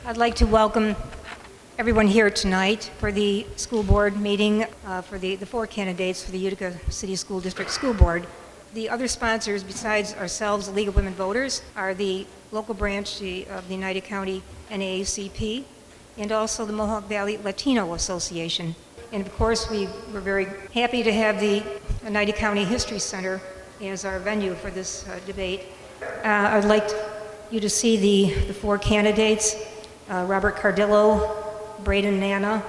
I'd like to welcome everyone here tonight for the school board meeting for the four candidates for the Utica City School District School Board. The other sponsors besides ourselves, the League of Women Voters, are the local branch of the United County NAACP and also the Mohawk Valley Latino Association. And of course, we're very happy to have the United County History Center as our venue for this debate. I'd like you to see the four candidates. Robert Cardillo, BRAEDON NANNA,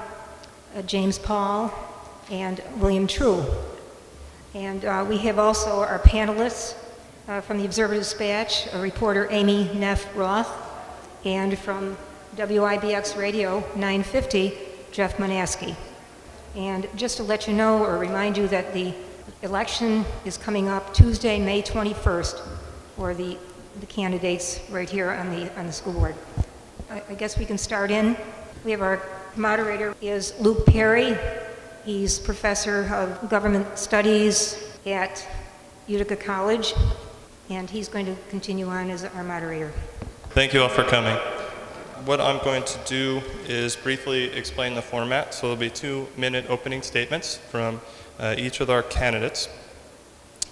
James Paul, and William True. And we have also our panelists from the Observer Dispatch, reporter Amy Neff Roth, and from WIBX Radio 950, Jeff Monaski. And just to let you know or remind you that the election is coming up Tuesday, May 21st, for the candidates right here on the school board. I guess we can start in. We have our moderator is Luke Perry. He's professor of government studies at Utica College, and he's going to continue on as our moderator. Thank you all for coming. What I'm going to do is briefly explain the format. So there'll be 2-minute opening statements from each of our candidates.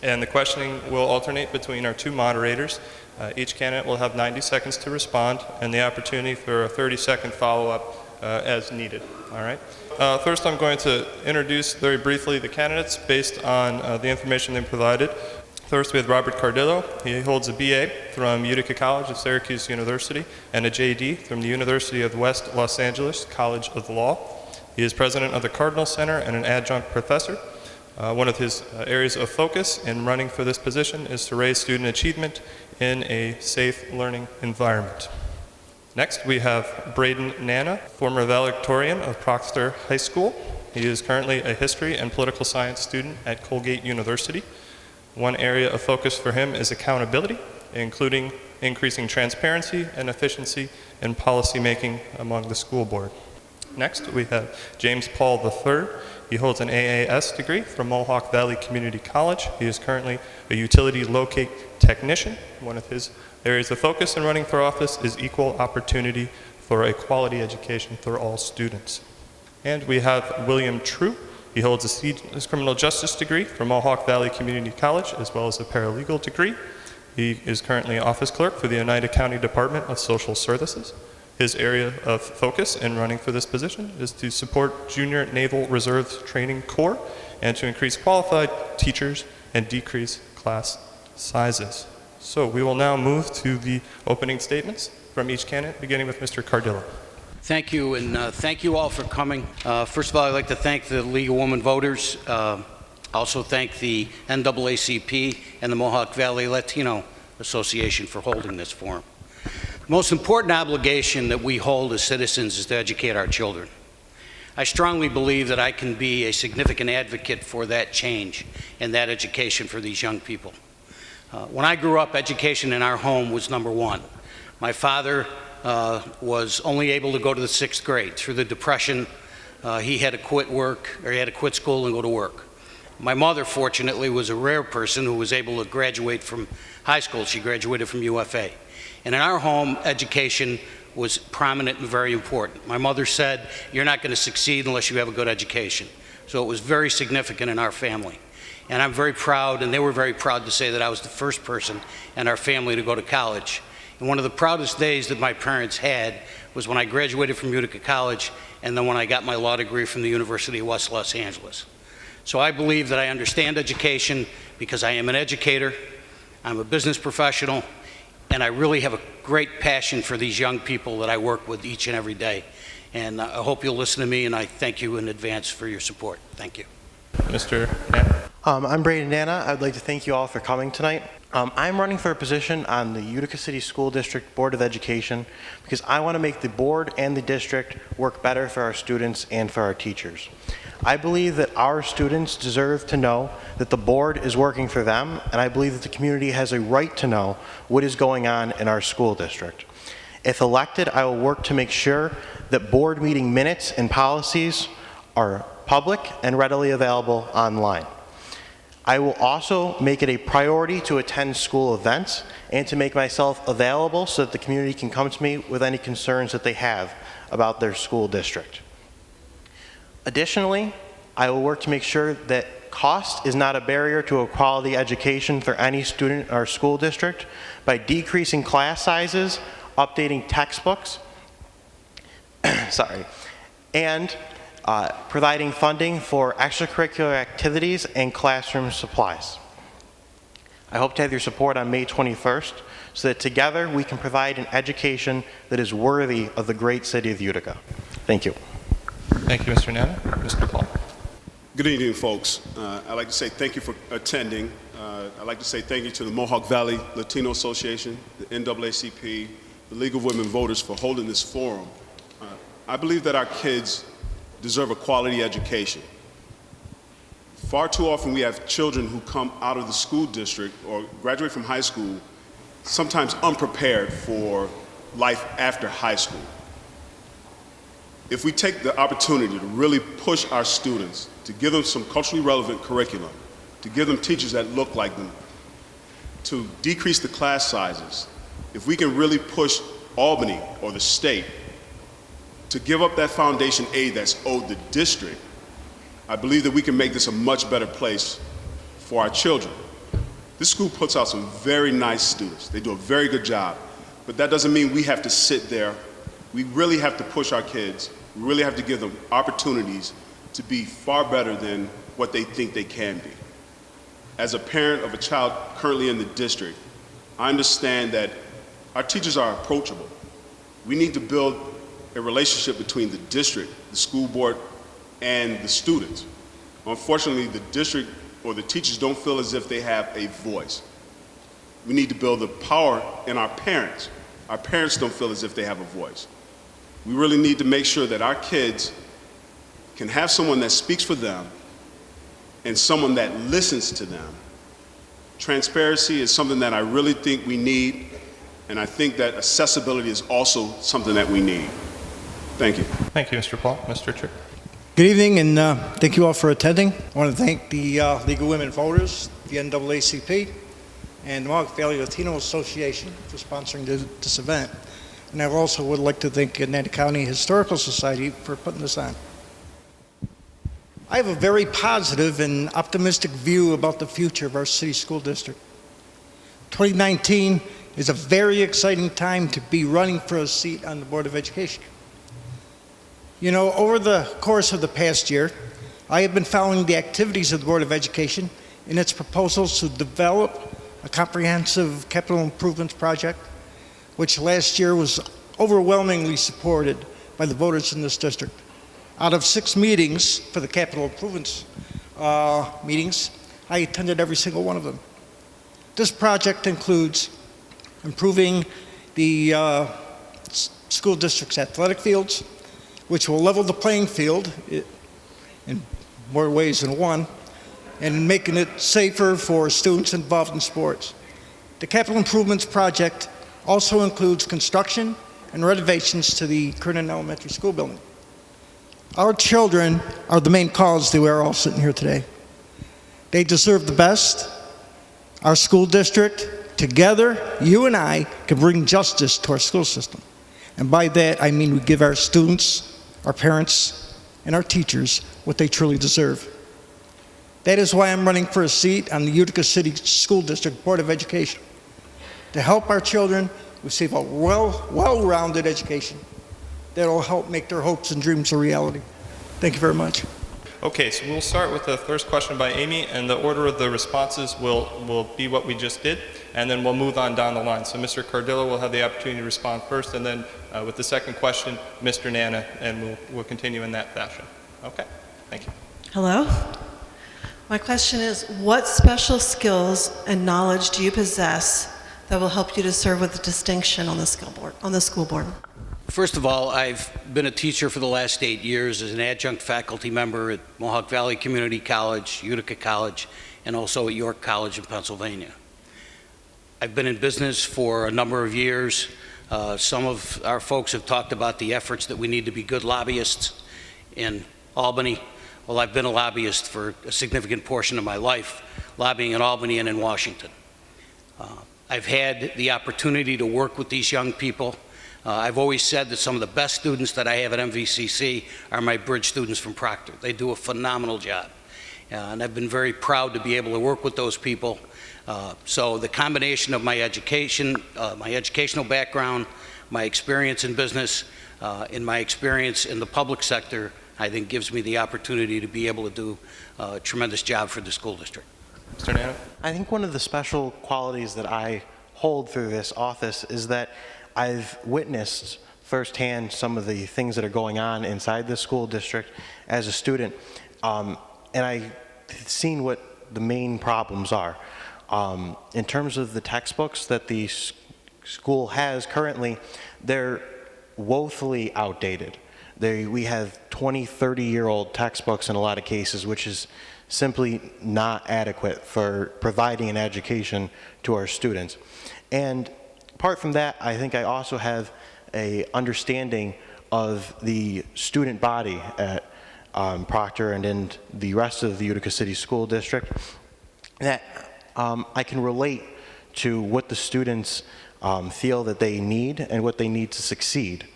And the questioning will alternate between our two moderators. Each candidate will have 90 seconds to respond and the opportunity for a 30-second follow-up as needed. All right. First, I'm going to introduce very briefly the candidates based on the information they provided. First, we have Robert Cardillo. He holds a BA from Utica College of Syracuse University and a JD from the University of West Los Angeles College of Law. He is president of the Cardinal Center and an adjunct professor. One of his areas of focus in running for this position is to raise student achievement in a safe learning environment. Next, we have BRAEDON NANNA, former valedictorian of Proctor High School. He is currently a history and political science student at Colgate University. One area of focus for him is accountability, including increasing transparency and efficiency in policymaking among the school board. Next, we have James Paul III. He holds an AAS degree from Mohawk Valley Community College. He is currently a utility locate technician. One of his areas of focus in running for office is equal opportunity for a quality education for all students. And we have William True. He holds a criminal justice degree from Mohawk Valley Community College, as well as a paralegal degree. He is currently an office clerk for the Oneida County Department of Social Services. His area of focus in running for this position is to support Junior Naval Reserve Training Corps and to increase qualified teachers and decrease class sizes. So we will now move to the opening statements from each candidate, beginning with Mr. Cardillo. Thank you, and thank you all for coming. First of all, I'd like to thank the League of Women Voters. Also thank the NAACP and the Mohawk Valley Latino Association for holding this forum. The most important obligation that we hold as citizens is to educate our children. I strongly believe that I can be a significant advocate for that change and that education for these young people. When I grew up, education in our home was number one. My father was only able to go to the 6th grade. Through the Depression, he had to quit work, or he had to quit school and go to work. My mother, fortunately, was a rare person who was able to graduate from high school. She graduated from UFA. And in our home, education was prominent and very important. My mother said, "You're not going to succeed unless you have a good education." So it was very significant in our family. And I'm very proud, and they were very proud to say that I was the first person in our family to go to college. And one of the proudest days that my parents had was when I graduated from Utica College and then when I got my law degree from the University of West Los Angeles. So I believe that I understand education because I am an educator, I'm a business professional, and I really have a great passion for these young people that I work with each and every day. And I hope you'll listen to me, and I thank you in advance for your support. Thank you. Mr. Nann. I'm BRAEDON NANNA. I'd like to thank you all for coming tonight. I'm running for a position on the Utica City School District Board of Education because I want to make the board and the district work better for our students and for our teachers. I believe that our students deserve to know that the board is working for them, and I believe that the community has a right to know what is going on in our school district. If elected, I will work to make sure that board meeting minutes and policies are public and readily available online. I will also make it a priority to attend school events and to make myself available so that the community can come to me with any concerns that they have about their school district. Additionally, I will work to make sure that cost is not a barrier to a quality education for any student in our school district by decreasing class sizes, updating textbooks, and providing funding for extracurricular activities and classroom supplies. I hope to have your support on May 21st so that together we can provide an education that is worthy of the great city of Utica. Thank you. Thank you, Mr. Nana. Mr. Paul. Good evening, folks. I'd like to say thank you for attending. I'd like to say thank you to the Mohawk Valley Latino Association, the NAACP, the League of Women Voters for holding this forum. I believe that our kids deserve a quality education. Far too often we have children who come out of the school district or graduate from high school sometimes unprepared for life after high school. If we take the opportunity to really push our students, to give them some culturally relevant curriculum, to give them teachers that look like them, to decrease the class sizes, if we can really push Albany or the state to give up that foundation aid that's owed the district, I believe that we can make this a much better place for our children. This school puts out some very nice students. They do a very good job, but that doesn't mean we have to sit there. We really have to push our kids. We really have to give them opportunities to be far better than what they think they can be. As a parent of a child currently in the district, I understand that our teachers are approachable. We need to build a relationship between the district, the school board, and the students. Unfortunately, the district or the teachers don't feel as if they have a voice. We need to build the power in our parents. Our parents don't feel as if they have a voice. We really need to make sure that our kids can have someone that speaks for them and someone that listens to them. Transparency is something that I really think we need, and I think that accessibility is also something that we need. Thank you. Thank you, Mr. Paul. Mr. Trick. Good evening, and thank you all for attending. I want to thank the League of Women Voters, the NAACP, and the Mohawk Valley Latino Association for sponsoring this event. And I also would like to thank the NANNA County Historical Society for putting this on. I have a very positive and optimistic view about the future of our city school district. 2019 is a very exciting time to be running for a seat on the Board of Education. You know, over the course of the past year, I have been following the activities of the Board of Education in its proposals to develop a comprehensive capital improvements project, which last year was overwhelmingly supported by the voters in this district. Out of 6 meetings for the capital improvements meetings, I attended every single one of them. This project includes improving the school district's athletic fields, which will level the playing field in more ways than one, and making it safer for students involved in sports. The capital improvements project also includes construction and renovations to the Kernan Elementary School building. Our children are the main cause that we are all sitting here today. They deserve the best. Our school district, together, you and I, can bring justice to our school system. And by that, I mean we give our students, our parents, and our teachers what they truly deserve. That is why I'm running for a seat on the Utica City School District Board of Education, to help our children receive a well-rounded education that will help make their hopes and dreams a reality. Thank you very much. Okay, so we'll start with the first question by Amy, and the order of the responses will be what we just did, and then we'll move on down the line. So Mr. Cardillo will have the opportunity to respond first, and then with the second question, Mr. Nana, and we'll continue in that fashion. Okay, thank you. Hello. My question is, what special skills and knowledge do you possess that will help you to serve with distinction on the school board? First of all, I've been a teacher for the last 8 years as an adjunct faculty member at Mohawk Valley Community College, Utica College, and also at York College in Pennsylvania. I've been in business for a number of years. Some of our folks have talked about the efforts that we need to be good lobbyists in Albany. Well, I've been a lobbyist for a significant portion of my life, lobbying in Albany and in Washington. I've had the opportunity to work with these young people. I've always said that some of the best students that I have at MVCC are my bridge students from Proctor. They do a phenomenal job. And I've been very proud to be able to work with those people. So the combination of my education, my educational background, my experience in business, and my experience in the public sector, I think gives me the opportunity to be able to do a tremendous job for the school district. Mr. Nana? I think one of the special qualities that I hold through this office is that I've witnessed firsthand some of the things that are going on inside the school district as a student, and I've seen what the main problems are. In terms of the textbooks that the school has currently, they're woefully outdated. We have 20, 30-year-old textbooks in a lot of cases, which is simply not adequate for providing an education to our students. And apart from that, I think I also have a understanding of the student body at Proctor and in the rest of the Utica City School District, that I can relate to what the students feel that they need and what they need to succeed.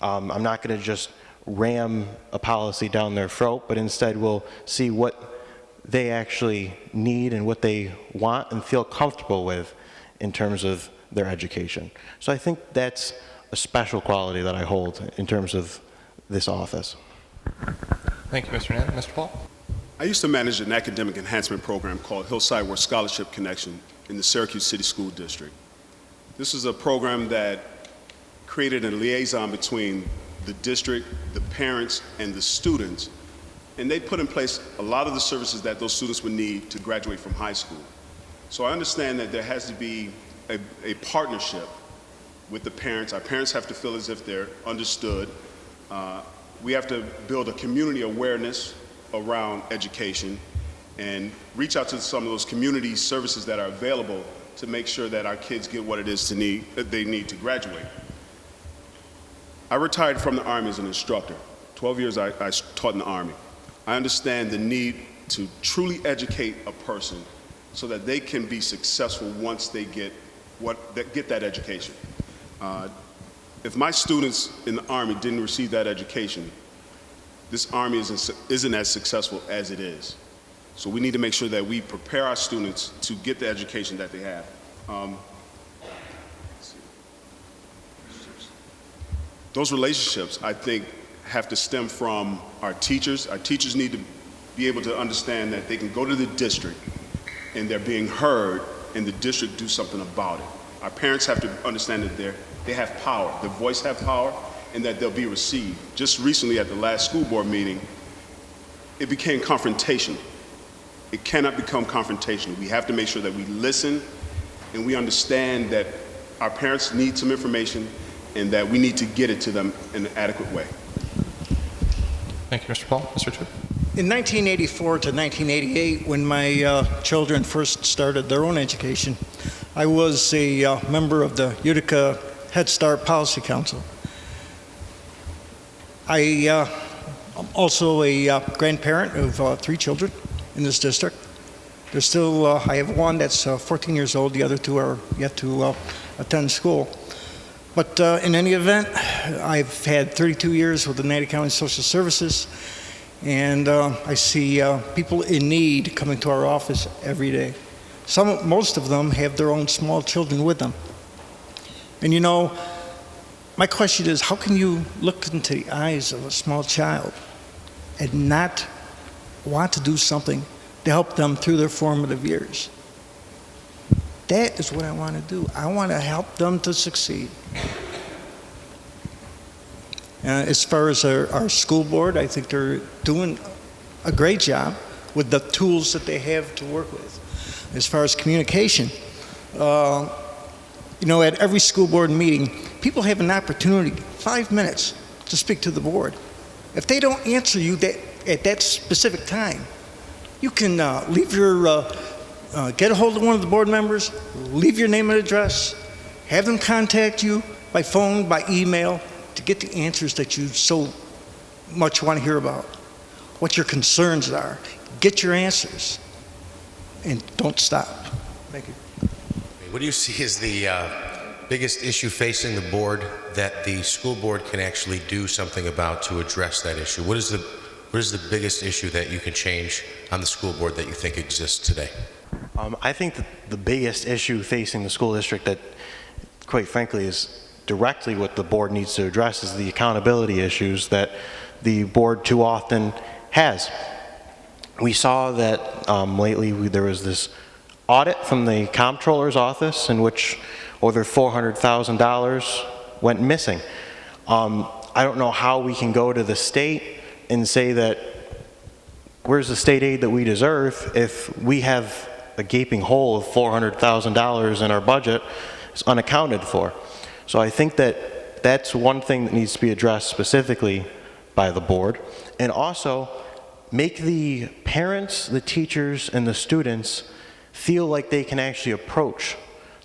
I'm not going to just ram a policy down their throat, but instead we'll see what they actually need and what they want and feel comfortable with in terms of their education. So I think that's a special quality that I hold in terms of this office. Thank you, Mr. Nana. Mr. Paul? I used to manage an academic enhancement program called Hillside Work Scholarship Connection in the Syracuse City School District. This is a program that created a liaison between the district, the parents, and the students, and they put in place a lot of the services that those students would need to graduate from high school. So I understand that there has to be a partnership with the parents. Our parents have to feel as if they're understood. We have to build a community awareness around education and reach out to some of those community services that are available to make sure that our kids get what it is they need to graduate. I retired from the Army as an instructor. 12 years I taught in the Army. I understand the need to truly educate a person so that they can be successful once they get that education. If my students in the Army didn't receive that education, this Army isn't as successful as it is. So we need to make sure that we prepare our students to get the education that they have. Those relationships, I think, have to stem from our teachers. Our teachers need to be able to understand that they can go to the district and they're being heard and the district do something about it. Our parents have to understand that they have power, their voice have power, and that they'll be received. Just recently at the last school board meeting, it became confrontational. It cannot become confrontational. We have to make sure that we listen and we understand that our parents need some information and that we need to get it to them in an adequate way. Thank you, Mr. Paul. Mr. Chu? In 1984 to 1988, when my children first started their own education, I was a member of the Utica Head Start Policy Council. I'm also a grandparent of 3 children in this district. There's still, I have one that's 14 years old, the other 2 are yet to attend school. But in any event, I've had 32 years with the United County Social Services, and I see people in need coming to our office every day. Most of them have their own small children with them. And you know, my question is, how can you look into the eyes of a small child and not want to do something to help them through their formative years? That is what I want to do. I want to help them to succeed. As far as our school board, I think they're doing a great job with the tools that they have to work with. As far as communication, you know, at every school board meeting, people have an opportunity, 5 minutes, to speak to the board. If they don't answer you at that specific time, you can leave your, get a hold of one of the board members, leave your name and address, have them contact you by phone, by email, to get the answers that you so much want to hear about. what your concerns are. Get your answers, and don't stop. Thank you. What do you see as the biggest issue facing the board that the school board can actually do something about to address that issue? What is the biggest issue that you can change on the school board that you think exists today? I think that the biggest issue facing the school district that, quite frankly, is directly what the board needs to address is the accountability issues that the board too often has. We saw that lately there was this audit from the comptroller's office in which over $400,000 went missing. I don't know how we can go to the state and say that where's the state aid that we deserve if we have a gaping hole of $400,000 in our budget is unaccounted for. So I think that that's one thing that needs to be addressed specifically by the board. And also make the parents, the teachers, and the students feel like they can actually approach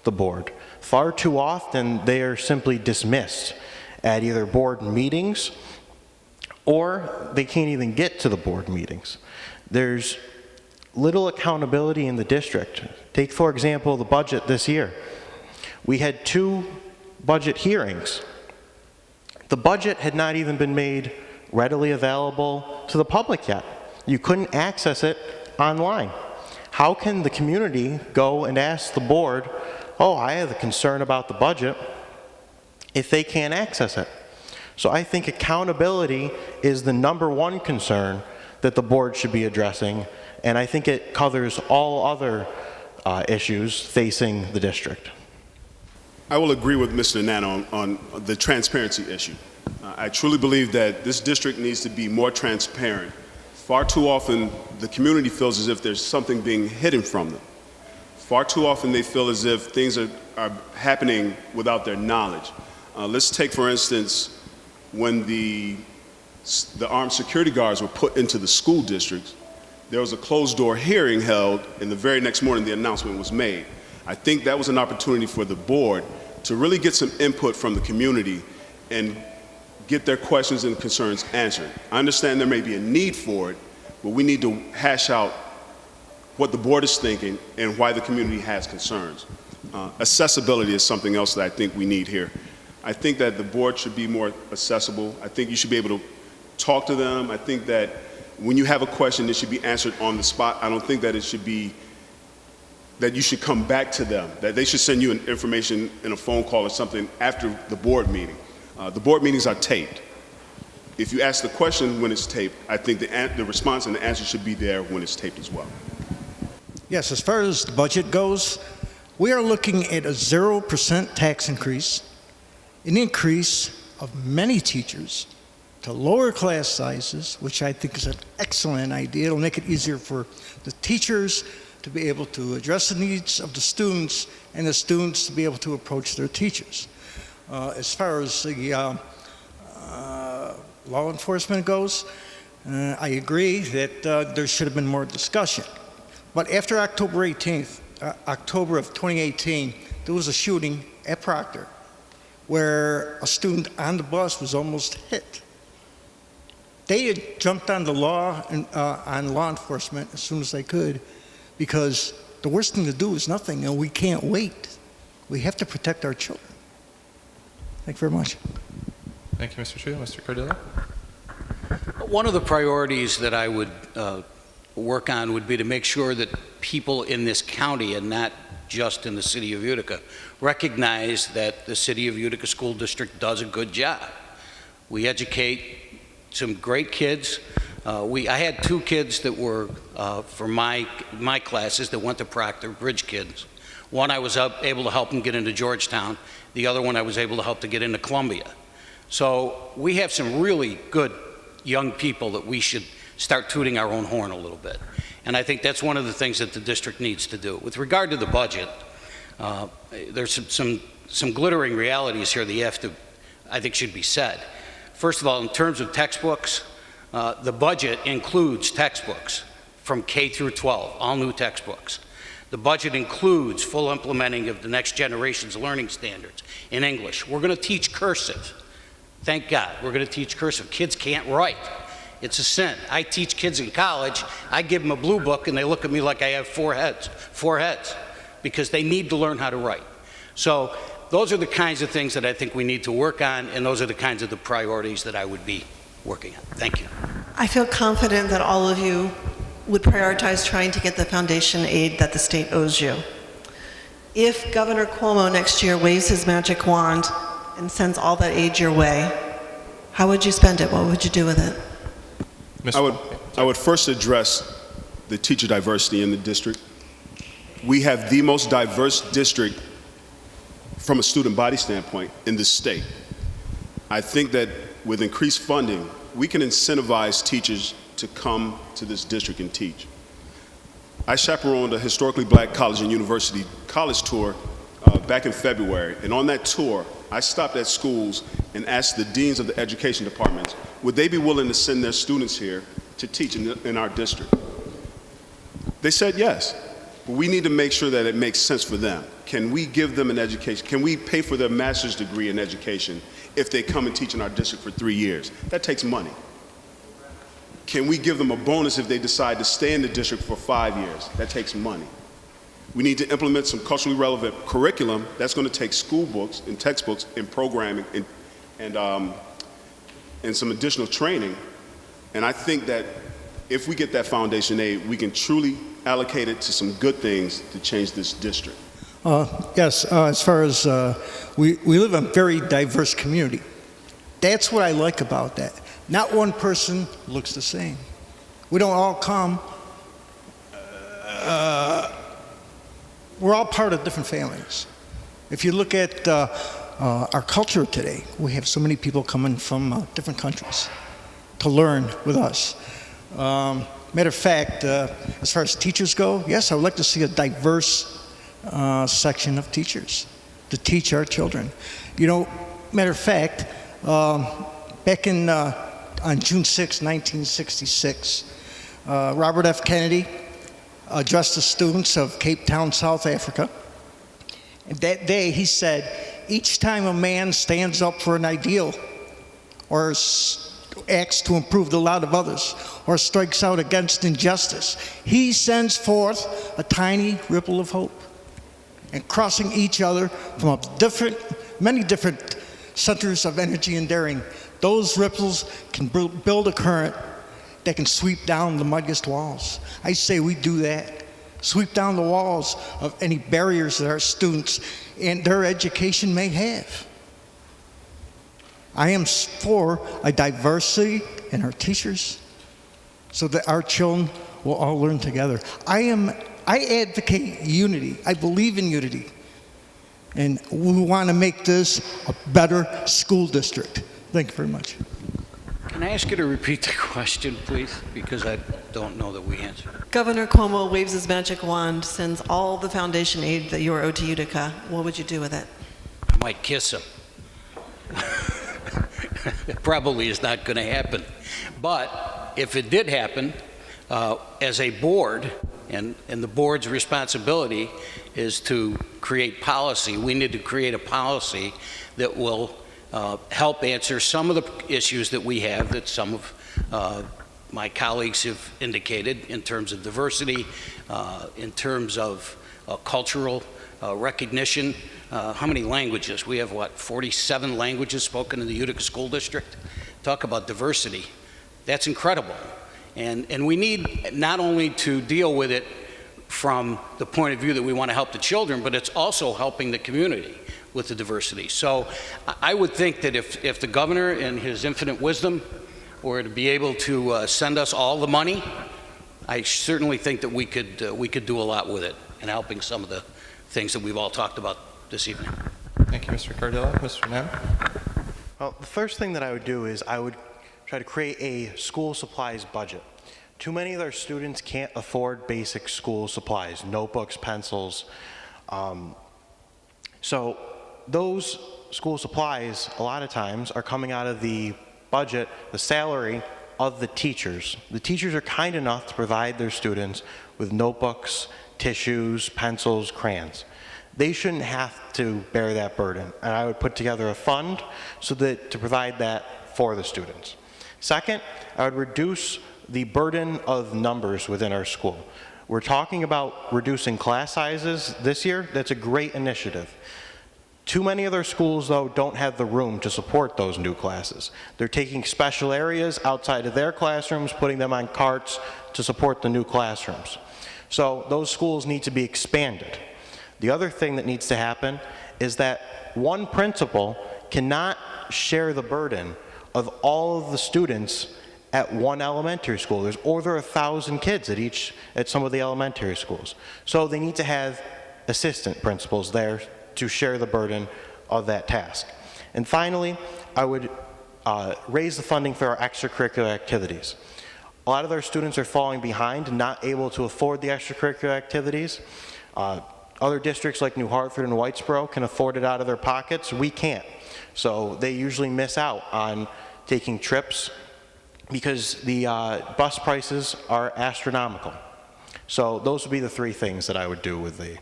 the board. Far too often they are simply dismissed at either board meetings or they can't even get to the board meetings. There's little accountability in the district. Take, for example, the budget this year. We had 2 budget hearings. The budget had not even been made readily available to the public yet. You couldn't access it online. How can the community go and ask the board, oh, I have a concern about the budget, if they can't access it? So I think accountability is the #1 concern that the board should be addressing, and I think it covers all other issues facing the district. I will agree with Mr. NANNA on the transparency issue. I truly believe that this district needs to be more transparent. Far too often, the community feels as if there's something being hidden from them. Far too often, they feel as if things are happening without their knowledge. Let's take, for instance, when the armed security guards were put into the school districts, there was a closed-door hearing held, and the very next morning, the announcement was made. I think that was an opportunity for the board to really get some input from the community and get their questions and concerns answered. I understand there may be a need for it, but we need to hash out what the board is thinking and why the community has concerns. Accessibility is something else that I think we need here. I think that the board should be more accessible. I think you should be able to talk to them. I think that when you have a question, it should be answered on the spot. I don't think that it should be that you should come back to them, that they should send you information in a phone call or something after the board meeting. The board meetings are taped. If you ask the question when it's taped, I think the response and the answer should be there when it's taped as well. Yes, as far as the budget goes, we are looking at a 0% tax increase, an increase of many teachers to lower class sizes, which I think is an excellent idea. It'll make it easier for the teachers to be able to address the needs of the students and the students to be able to approach their teachers. As far as the law enforcement goes, I agree that there should have been more discussion. But after October 18th, October of 2018, there was a shooting at Proctor where a student on the bus was almost hit. They had jumped on the law and on law enforcement as soon as they could, because the worst thing to do is nothing, and we can't wait. We have to protect our children. Thank you very much. Thank you, Mr. Chu. Mr. Cardillo? One of the priorities that I would work on would be to make sure that people in this county, and not just in the city of Utica, recognize that the city of Utica School District does a good job. We educate some great kids. I had 2 kids that were for my classes that went to Proctor, bridge kids. One I was able to help them get into Georgetown. The other one I was able to help to get into Columbia. So we have some really good young people that we should start tooting our own horn a little bit. And I think that's one of the things that the district needs to do. With regard to the budget, there's some glittering realities here that you have to, I think, should be said. First of all, in terms of textbooks, the budget includes textbooks from K through 12, all new textbooks. The budget includes full implementing of the next generation's learning standards in English. We're going to teach cursive. Thank God, we're going to teach cursive. Kids can't write. It's a sin. I teach kids in college, I give them a blue book and they look at me like I have four heads, because they need to learn how to write. So those are the kinds of things that I think we need to work on, and those are the kinds of the priorities that I would be working on. Thank you. I feel confident that all of you would prioritize trying to get the foundation aid that the state owes you. If Governor Cuomo next year waves his magic wand and sends all that aid your way, how would you spend it? What would you do with it? I would first address the teacher diversity in the district. We have the most diverse district from a student body standpoint in the state. I think that with increased funding, we can incentivize teachers to come to this district and teach. I chaperoned a historically black college and university college tour back in February, and on that tour, I stopped at schools and asked the deans of the education departments, would they be willing to send their students here to teach in our district? They said yes, but we need to make sure that it makes sense for them. Can we give them an education? Can we pay for their master's degree in education if they come and teach in our district for 3 years? That takes money. Can we give them a bonus if they decide to stay in the district for 5 years? That takes money. We need to implement some culturally relevant curriculum that's going to take school books and textbooks and programming and some additional training. And I think that if we get that foundation aid, we can truly allocate it to some good things to change this district. Yes, as far as we live in a very diverse community. That's what I like about that. Not one person looks the same. We don't all come. We're all part of different families. If you look at our culture today, we have so many people coming from different countries to learn with us. Matter of fact, as far as teachers go, yes, I would like to see a diverse section of teachers to teach our children. You know, matter of fact, back in on June 6, 1966, Robert F. Kennedy addressed the students of Cape Town, South Africa. And that day he said, each time a man stands up for an ideal or acts to improve the lot of others or strikes out against injustice, he sends forth a tiny ripple of hope. And crossing each other from many different centers of energy and daring, those ripples can build a current that can sweep down the muddiest walls. I say we do that. Sweep down the walls of any barriers that our students and their education may have. I am for a diversity in our teachers so that our children will all learn together. I advocate unity. I believe in unity. And we want to make this a better school district. Thank you very much. Can I ask you to repeat the question, please? Because I don't know that we answered it. Governor Cuomo waves his magic wand, sends all the foundation aid that you are owed to Utica. What would you do with it? I might kiss him. It probably is not going to happen. But if it did happen, as a board, and the board's responsibility is to create policy, we need to create a policy that will help answer some of the issues that we have, that some of my colleagues have indicated in terms of diversity, in terms of cultural recognition. How many languages? We have, what, 47 languages spoken in the Utica School District? Talk about diversity. That's incredible. And we need not only to deal with it from the point of view that we want to help the children, but it's also helping the community with the diversity. So I would think that if the governor in his infinite wisdom were to be able to send us all the money, I certainly think that we could do a lot with it in helping some of the things that we've all talked about this evening. Thank you, Mr. Cardillo. Mr. Nam? Well, the first thing that I would do is I would try to create a school supplies budget. Too many of our students can't afford basic school supplies, notebooks, pencils. So those school supplies, a lot of times, are coming out of the budget, the salary of the teachers. The teachers are kind enough to provide their students with notebooks, tissues, pencils, crayons. They shouldn't have to bear that burden, and I would put together a fund so that to provide that for the students. Second, I would reduce the burden of numbers within our school. We're talking about reducing class sizes this year. That's a great initiative. Too many other schools, though, don't have the room to support those new classes. They're taking special areas outside of their classrooms, putting them on carts to support the new classrooms. So those schools need to be expanded. The other thing that needs to happen is that one principal cannot share the burden of all of the students at one elementary school. There's over 1,000 kids at some of the elementary schools. So they need to have assistant principals there to share the burden of that task. And finally, I would raise the funding for our extracurricular activities. A lot of our students are falling behind and not able to afford the extracurricular activities. Other districts like New Hartford and Whitesboro can afford it out of their pockets. We can't. So they usually miss out on taking trips because the bus prices are astronomical. So those would be the three things that I would do with the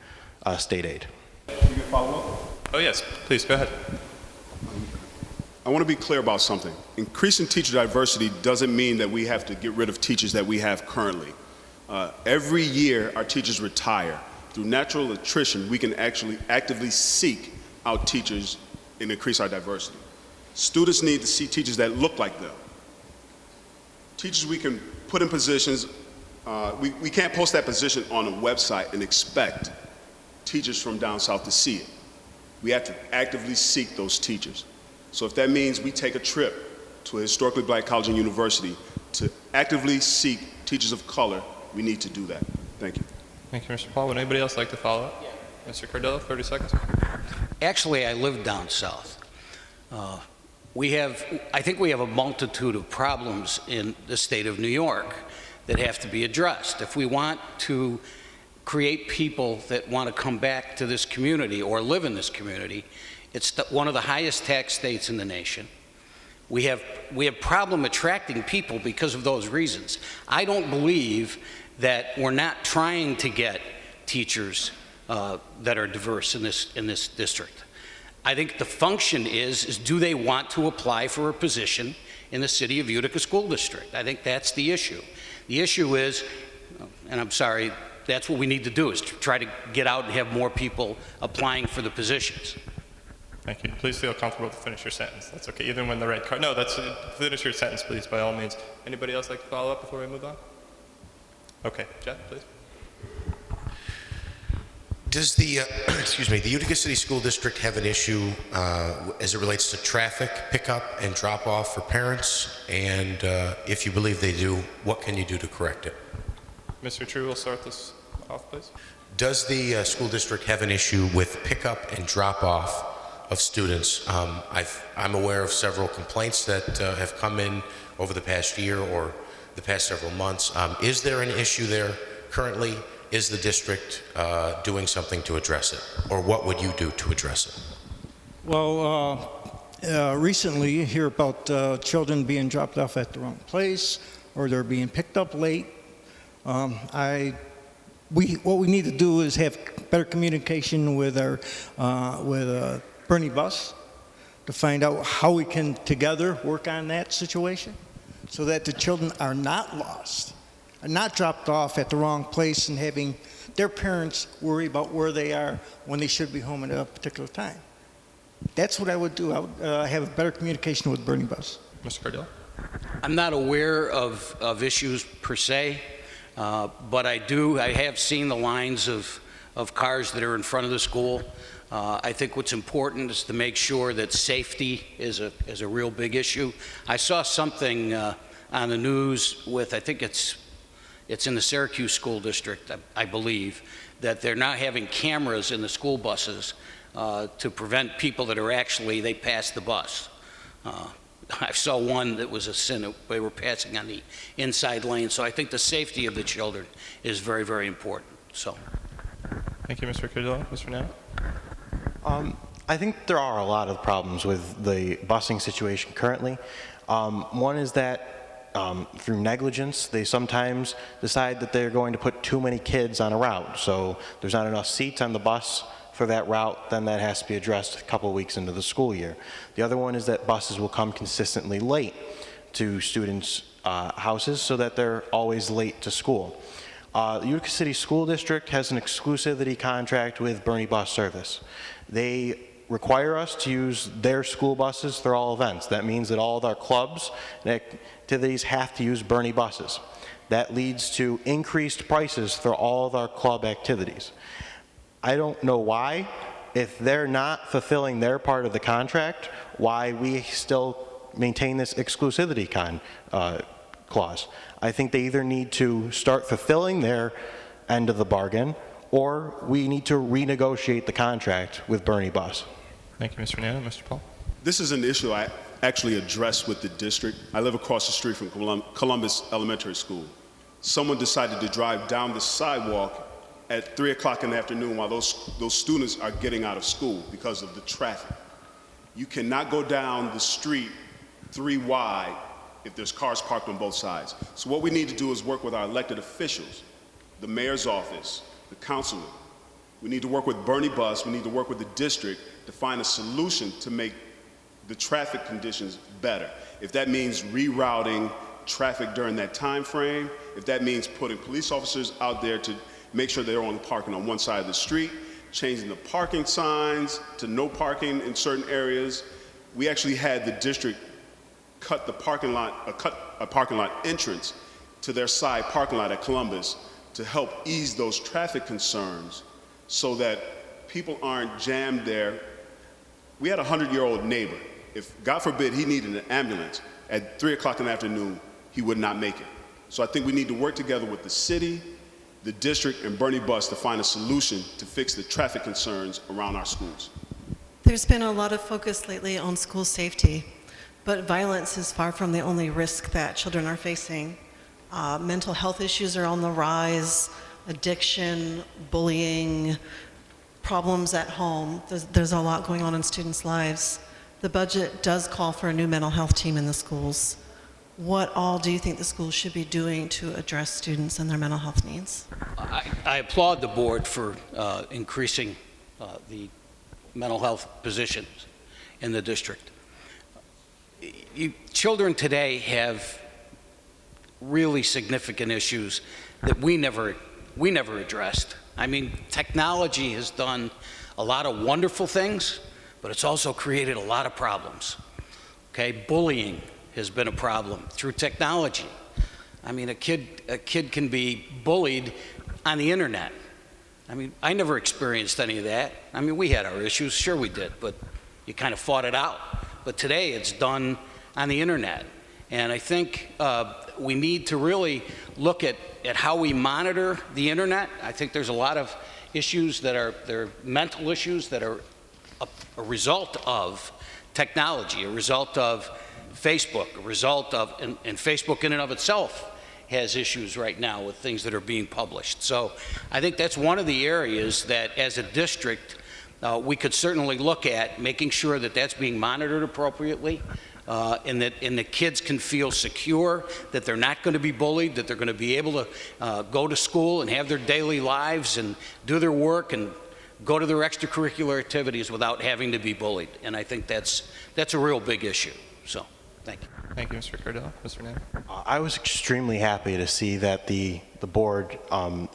state aid. You can follow up? Oh, yes, please, go ahead. I want to be clear about something. Increasing teacher diversity doesn't mean that we have to get rid of teachers that we have currently. Every year, our teachers retire. Through natural attrition, we can actually actively seek out teachers and increase our diversity. Students need to see teachers that look like them. Teachers we can put in positions, we can't post that position on a website and expect teachers from down south to see it. We have to actively seek those teachers. So if that means we take a trip to a historically black college and university to actively seek teachers of color, we need to do that. Thank you. Thank you, Mr. Paul. Would anybody else like to follow up? Yeah. Mr. Cardillo, 30 seconds. Actually, I live down south. I think we have a multitude of problems in the state of New York that have to be addressed. If we want to create people that want to come back to this community or live in this community, it's one of the highest tax states in the nation. We have problem attracting people because of those reasons. I don't believe that we're not trying to get teachers that are diverse in this district. I think the function is do they want to apply for a position in the City of Utica School District? I think that's the issue. The issue is, and I'm sorry, that's what we need to do, is to try to get out and have more people applying for the positions. Thank you. Please feel comfortable to finish your sentence. That's okay, even when the red card. No, finish your sentence, please, by all means. Anybody else like to follow up before we move on? Okay, Jeff, please. Does the the Utica City School District have an issue as it relates to traffic pickup and drop off for parents? And if you believe they do, what can you do to correct it? Mr. True will start this off, please. Does the school district have an issue with pickup and drop off of students? I'm aware of several complaints that have come in over the past year or the past several months. Is there an issue there currently? Is the district doing something to address it? Or what would you do to address it? Well, recently you hear about children being dropped off at the wrong place or they're being picked up late. What we need to do is have better communication with our Bernie Bus to find out how we can together work on that situation so that the children are not lost, are not dropped off at the wrong place and having their parents worry about where they are when they should be home at a particular time. That's what I would do. I would have a better communication with Bernie Bus. Mr. Cardillo? I'm not aware of issues per se, but I have seen the lines of cars that are in front of the school. I think what's important is to make sure that safety is a real big issue. I saw something on the news with, I think it's in the Syracuse School District, I believe, that they're now having cameras in the school buses to prevent people that are actually, they pass the bus. I saw one that was a sin. They were passing on the inside lane. So I think the safety of the children is very, very important. So. Thank you, Mr. Cardillo. Mr. Nanna? I think there are a lot of problems with the busing situation currently. One is that through negligence, they sometimes decide that they're going to put too many kids on a route. So there's not enough seats on the bus for that route, then that has to be addressed a couple of weeks into the school year. The other one is that buses will come consistently late to students' houses so that they're always late to school. The Utica City School District has an exclusivity contract with Bernie Bus Service. They require us to use their school buses for all events. That means that all of our clubs and activities have to use Bernie buses. That leads to increased prices for all of our club activities. I don't know why, if they're not fulfilling their part of the contract, why we still maintain this exclusivity clause. I think they either need to start fulfilling their end of the bargain, or we need to renegotiate the contract with Bernie Bus. Thank you, Mr. Nana. Mr. Paul? This is an issue I actually addressed with the district. I live across the street from Columbus Elementary School. Someone decided to drive down the sidewalk at 3 o'clock in the afternoon while those students are getting out of school because of the traffic. You cannot go down the street 3 wide if there's cars parked on both sides. So what we need to do is work with our elected officials, the mayor's office, the councilman. We need to work with Bernie Bus, we need to work with the district to find a solution to make the traffic conditions better. If that means rerouting traffic during that time frame, if that means putting police officers out there to make sure they're only parking on one side of the street, changing the parking signs to no parking in certain areas. We actually had the district cut a parking lot entrance to their side parking lot at Columbus to help ease those traffic concerns so that people aren't jammed there. We had a 100-year-old neighbor. If, God forbid, he needed an ambulance at 3 o'clock in the afternoon, he would not make it. So I think we need to work together with the city, the district, and Bernie Bus to find a solution to fix the traffic concerns around our schools. There's been a lot of focus lately on school safety, but violence is far from the only risk that children are facing. Mental health issues are on the rise, addiction, bullying, problems at home. There's a lot going on in students' lives. The budget does call for a new mental health team in the schools. What all do you think the schools should be doing to address students and their mental health needs? I applaud the board for increasing the mental health positions in the district. Children today have really significant issues that we never addressed. I mean, technology has done a lot of wonderful things, but it's also created a lot of problems. Okay, bullying has been a problem through technology. I mean, a kid can be bullied on the internet. I mean, I never experienced any of that. I mean, we had our issues, sure we did, but you kind of fought it out. But today it's done on the internet. And I think we need to really look at how we monitor the internet. I think there's a lot of issues that are mental issues that are a result of technology, a result of Facebook, a result of, and Facebook in and of itself has issues right now with things that are being published. So I think that's one of the areas that as a district we could certainly look at making sure that that's being monitored appropriately and that the kids can feel secure, that they're not going to be bullied, that they're going to be able to go to school and have their daily lives and do their work and go to their extracurricular activities without having to be bullied. And I think that's a real big issue. So, thank you. Thank you, Mr. Cardillo. Mr. Nana? I was extremely happy to see that the board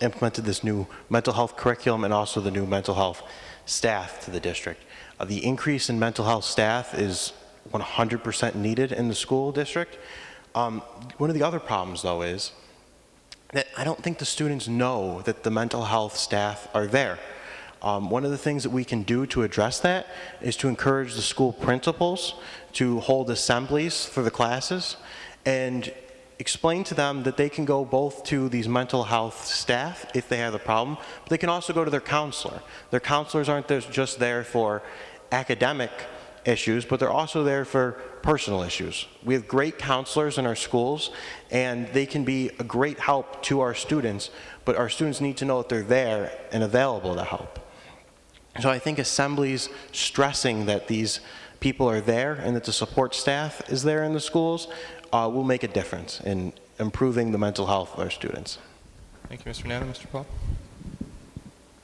implemented this new mental health curriculum and also the new mental health staff to the district. The increase in mental health staff is 100% needed in the school district. One of the other problems, though, is that I don't think the students know that the mental health staff are there. One of the things that we can do to address that is to encourage the school principals to hold assemblies for the classes and explain to them that they can go both to these mental health staff if they have a problem, but they can also go to their counselor. Their counselors aren't just there for academic issues, but they're also there for personal issues. We have great counselors in our schools, and they can be a great help to our students, but our students need to know that they're there and available to help. So I think assemblies stressing that these people are there and that the support staff is there in the schools will make a difference in improving the mental health of our students. Thank you, Mr. Nana. Mr. Paul?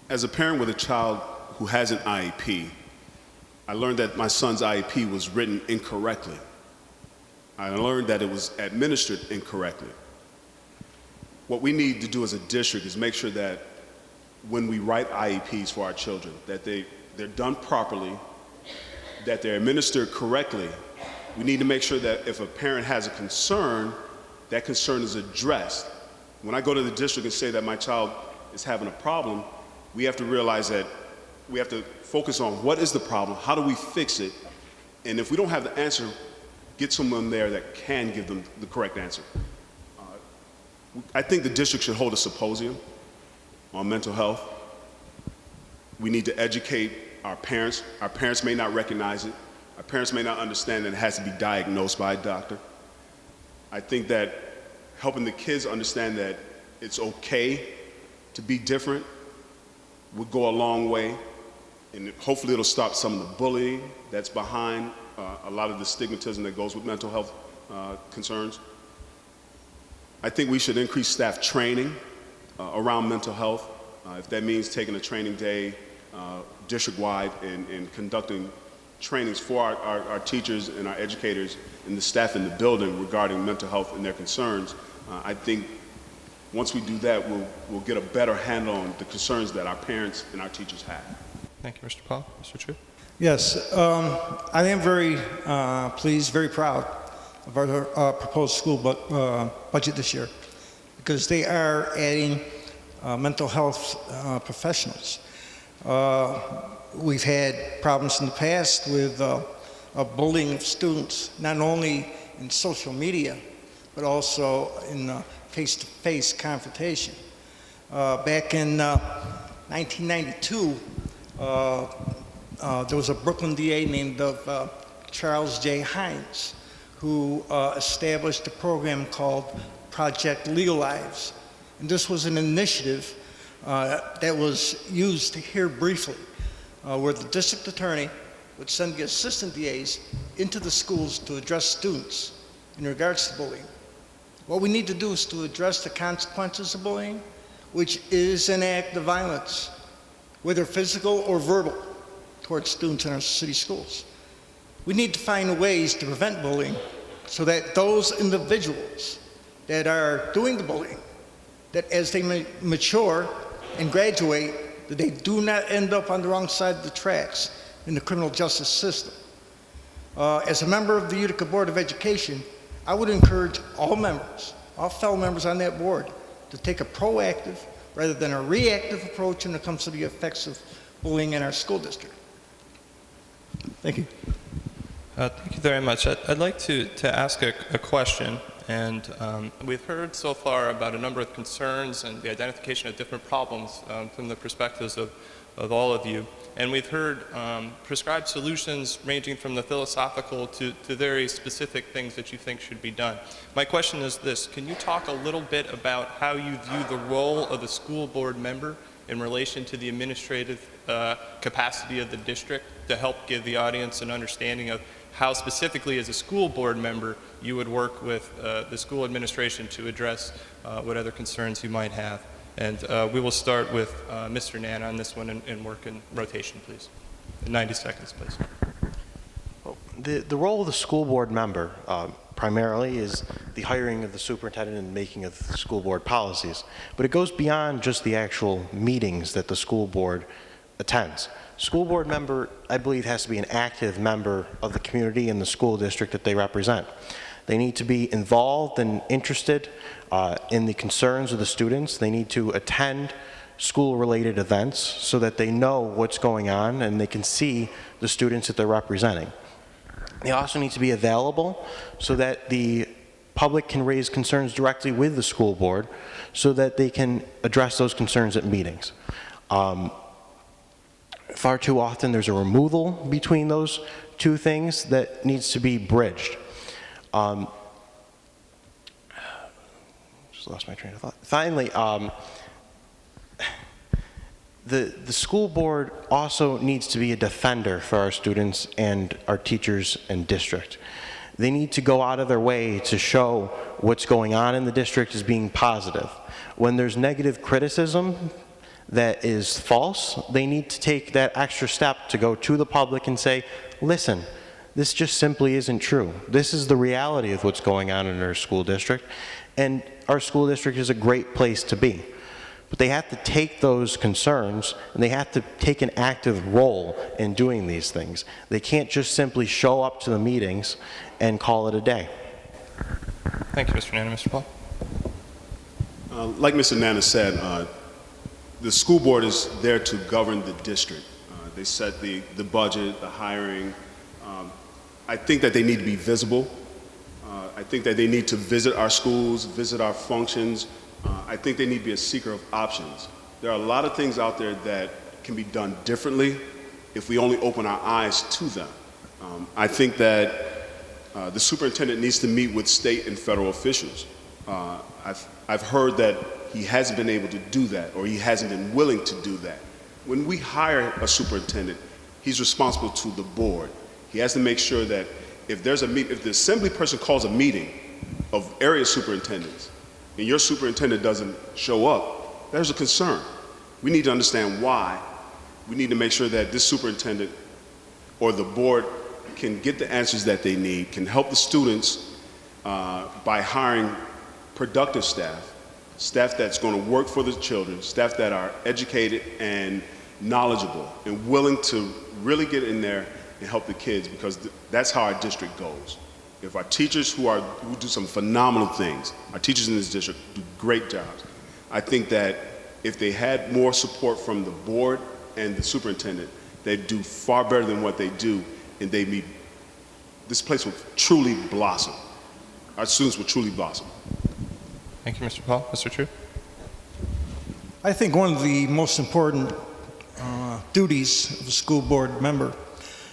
As a parent with a child who has an IEP, I learned that my son's IEP was written incorrectly. I learned that it was administered incorrectly. What we need to do as a district is make sure that when we write IEPs for our children, that they're done properly, that they're administered correctly. We need to make sure that if a parent has a concern, that concern is addressed. When I go to the district and say that my child is having a problem, we have to realize that we have to focus on what is the problem, how do we fix it, and if we don't have the answer, get someone there that can give them the correct answer. I think the district should hold a symposium on mental health. We need to educate our parents. Our parents may not recognize it. Our parents may not understand that it has to be diagnosed by a doctor. I think that helping the kids understand that it's okay to be different would go a long way, and hopefully it'll stop some of the bullying that's behind a lot of the stigmatism that goes with mental health concerns. I think we should increase staff training around mental health. If that means taking a training day district-wide and conducting trainings for our teachers and our educators and the staff in the building regarding mental health and their concerns, I think once we do that, we'll get a better handle on the concerns that our parents and our teachers have. Thank you, Mr. Paul. Mr. Chu? Yes, I am very pleased, very proud of our proposed school budget this year, because they are adding mental health professionals. We've had problems in the past with bullying of students, not only in social media, but also in face-to-face confrontation. Back in 1992, there was a Brooklyn DA named Charles J. Hines, who established a program called Project Legal Lives. And this was an initiative that was used here briefly, where the district attorney would send the assistant DAs into the schools to address students in regards to bullying. What we need to do is to address the consequences of bullying, which is an act of violence, whether physical or verbal, towards students in our city schools. We need to find ways to prevent bullying so that those individuals that are doing the bullying, that as they mature and graduate, that they do not end up on the wrong side of the tracks in the criminal justice system. As a member of the Utica Board of Education, I would encourage all members, all fellow members on that board, to take a proactive rather than a reactive approach when it comes to the effects of bullying in our school district. Thank you. Thank you very much. I'd like to ask a question, and we've heard so far about a number of concerns and the identification of different problems from the perspectives of all of you. And we've heard prescribed solutions ranging from the philosophical to very specific things that you think should be done. My question is this: can you talk a little bit about how you view the role of the school board member in relation to the administrative capacity of the district, to help give the audience an understanding of how specifically as a school board member you would work with the school administration to address what other concerns you might have? And we will start with Mr. Nana on this one and work in rotation, please. 90 seconds, please. Well, the role of the school board member primarily is the hiring of the superintendent and making of the school board policies. But it goes beyond just the actual meetings that the school board attends. School board member, I believe, has to be an active member of the community and the school district that they represent. They need to be involved and interested in the concerns of the students. They need to attend school-related events so that they know what's going on and they can see the students that they're representing. They also need to be available so that the public can raise concerns directly with the school board so that they can address those concerns at meetings. Far too often there's a removal between those two things that needs to be bridged. Just lost my train of thought. Finally, the school board also needs to be a defender for our students and our teachers and district. They need to go out of their way to show what's going on in the district as being positive. When there's negative criticism that is false, they need to take that extra step to go to the public and say, listen, This just simply isn't true. This is the reality of what's going on in our school district, and our school district is a great place to be. But they have to take those concerns and they have to take an active role in doing these things. They can't just simply show up to the meetings and call it a day. Thank you, Mr. Nanna. Mr. Paul? Like Mr. Nana said, the school board is there to govern the district. They set the budget, the hiring. I think that they need to be visible. I think that they need to visit our schools, visit our functions. I think they need to be a seeker of options. There are a lot of things out there that can be done differently if we only open our eyes to them. I think that the superintendent needs to meet with state and federal officials. I've heard that he hasn't been able to do that, or he hasn't been willing to do that. When we hire a superintendent, he's responsible to the board. He has to make sure that if the assembly person calls a meeting of area superintendents and your superintendent doesn't show up, there's a concern. We need to understand why. We need to make sure that this superintendent or the board can get the answers that they need, can help the students by hiring productive staff, staff that's going to work for the children, staff that are educated and knowledgeable and willing to really get in there and help the kids, because that's how our district goes. If our teachers who do some phenomenal things, our teachers in this district do great jobs, I think that if they had more support from the board and the superintendent, they'd do far better than what they do, and this place would truly blossom. Our students would truly blossom. Thank you, Mr. Paul. Mr. True? I think one of the most important duties of a school board member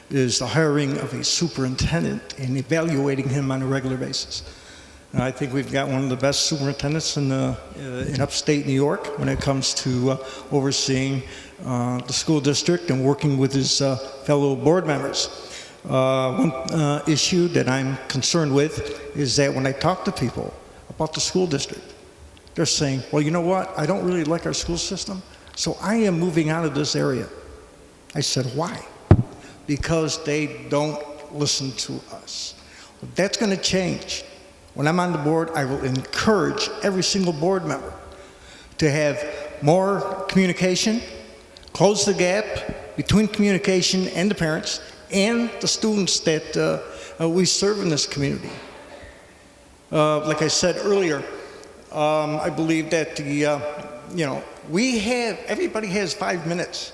is the hiring of a superintendent and evaluating him on a regular basis. And I think we've got one of the best superintendents in upstate New York when it comes to overseeing the school district and working with his fellow board members. One issue that I'm concerned with is that when I talk to people about the school district, they're saying, well, you know what, I don't really like our school system, so I am moving out of this area. I said, why? Because they don't listen to us. That's going to change. When I'm on the board, I will encourage every single board member to have more communication, close the gap between communication and the parents and the students that we serve in this community. Like I said earlier, I believe that everybody has 5 minutes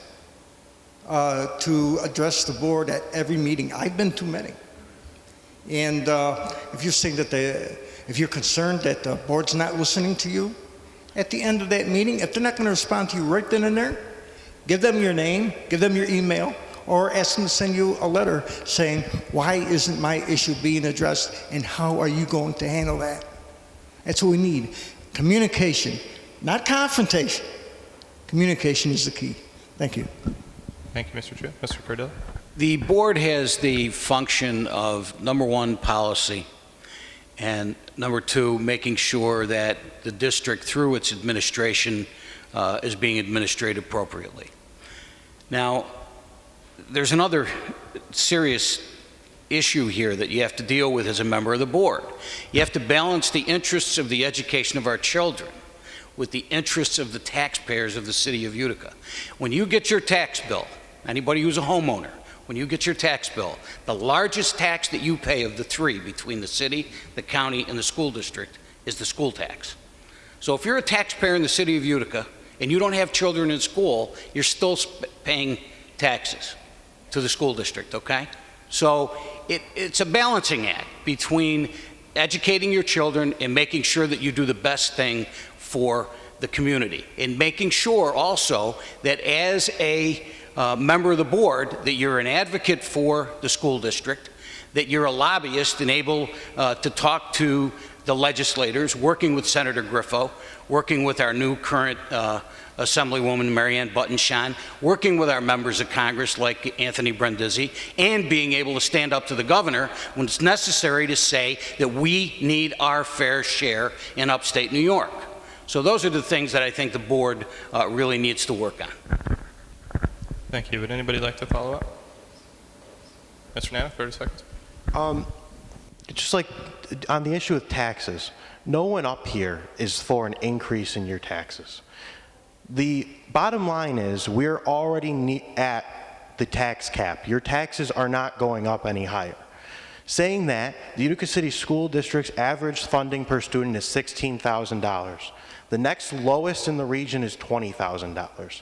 to address the board at every meeting. I've been to many. And if you're saying that if you're concerned that the board's not listening to you, at the end of that meeting, if they're not going to respond to you right then and there, give them your name, give them your email, or ask them to send you a letter saying, why isn't my issue being addressed and how are you going to handle that? That's what we need. Communication, not confrontation. Communication is the key. Thank you. Thank you, Mr. True. Mr. Cardillo? The board has the function of, number one, policy, and number two, making sure that the district, through its administration, is being administered appropriately. Now, there's another serious issue here that you have to deal with as a member of the board. You have to balance the interests of the education of our children with the interests of the taxpayers of the city of Utica. When you get your tax bill, anybody who's a homeowner, when you get your tax bill, the largest tax that you pay of the three between the city, the county, and the school district is the school tax. So if you're a taxpayer in the city of Utica and you don't have children in school, you're still paying taxes to the school district, okay? So it's a balancing act between educating your children and making sure that you do the best thing for the community, and making sure also that as a member of the board that you're an advocate for the school district, that you're a lobbyist and able to talk to the legislators, working with Senator Griffo, working with our new current Assemblywoman Marianne Buttonshaw, working with our members of Congress like Anthony Brindisi, and being able to stand up to the governor when it's necessary to say that we need our fair share in upstate New York. So those are the things that I think the board really needs to work on. Thank you. Would anybody like to follow up? Mr. Nanna, 30 seconds. Just like on the issue of taxes, no one up here is for an increase in your taxes. The bottom line is we're already at the tax cap. Your taxes are not going up any higher. Saying that, the Utica City School District's average funding per student is $16,000. The next lowest in the region is $20,000.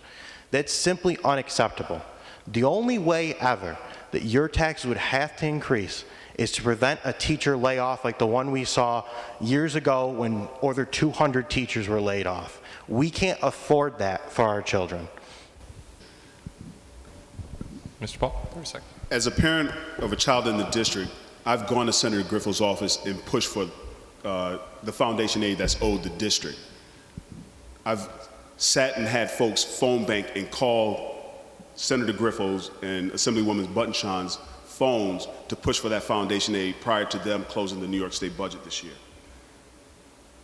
That's simply unacceptable. The only way ever that your taxes would have to increase is to prevent a teacher layoff like the one we saw years ago when over 200 teachers were laid off. We can't afford that for our children. Mr. Paul, 30 seconds. As a parent of a child in the district, I've gone to Senator Griffith's office and pushed for the foundation aid that's owed the district. I've sat and had folks phone bank and call Senator Griffith's and Assemblywoman Buttonshawn's phones to push for that foundation aid prior to them closing the New York State budget this year.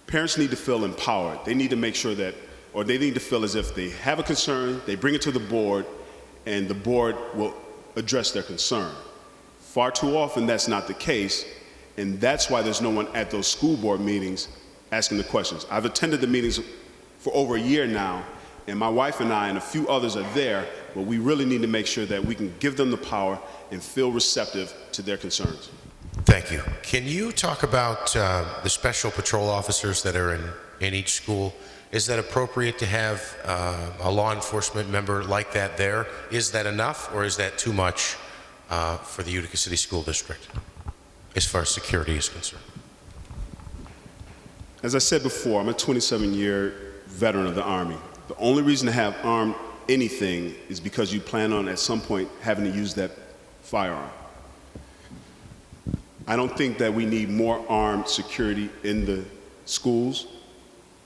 Parents need to feel empowered. They need to make sure that, or they need to feel as if they have a concern, they bring it to the board, and the board will address their concern. Far too often that's not the case, and that's why there's no one at those school board meetings asking the questions. I've attended the meetings for over a year now, and my wife and I and a few others are there, but we really need to make sure that we can give them the power and feel receptive to their concerns. Thank you. Can you talk about the special patrol officers that are in each school? Is that appropriate to have a law enforcement member like that there? Is that enough, or is that too much for the Utica City School District as far as security is concerned? As I said before, I'm a 27-year veteran of the Army. The only reason to have armed anything is because you plan on at some point having to use that firearm. I don't think that we need more armed security in the schools,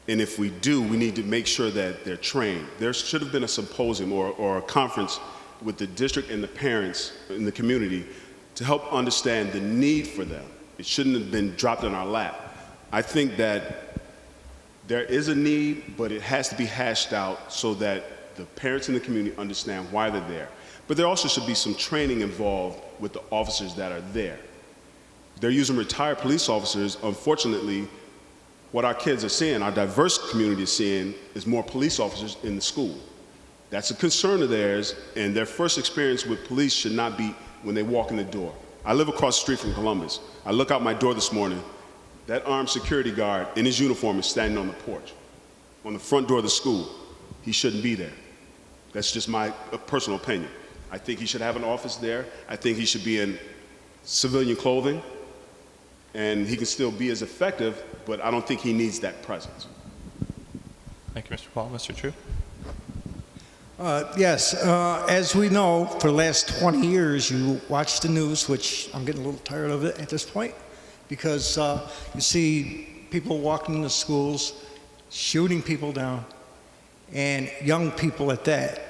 and if we do, we need to make sure that they're trained. There should have been a symposium or a conference with the district and the parents in the community to help understand the need for them. It shouldn't have been dropped in our lap. I think that there is a need, but it has to be hashed out so that the parents in the community understand why they're there. But there also should be some training involved with the officers that are there. They're using retired police officers. Unfortunately, what our kids are seeing, our diverse community is seeing, is more police officers in the school. That's a concern of theirs, and their first experience with police should not be when they walk in the door. I live across the street from Columbus. I look out my door this morning, that armed security guard in his uniform is standing on the porch, on the front door of the school. He shouldn't be there. That's just my personal opinion. I think he should have an office there. I think he should be in civilian clothing, and he can still be as effective, but I don't think he needs that presence. Thank you, Mr. Paul. Mr. Chu? Yes, as we know, for the last 20 years, you watch the news, which I'm getting a little tired of it at this point, because you see people walking into schools, shooting people down, and young people at that.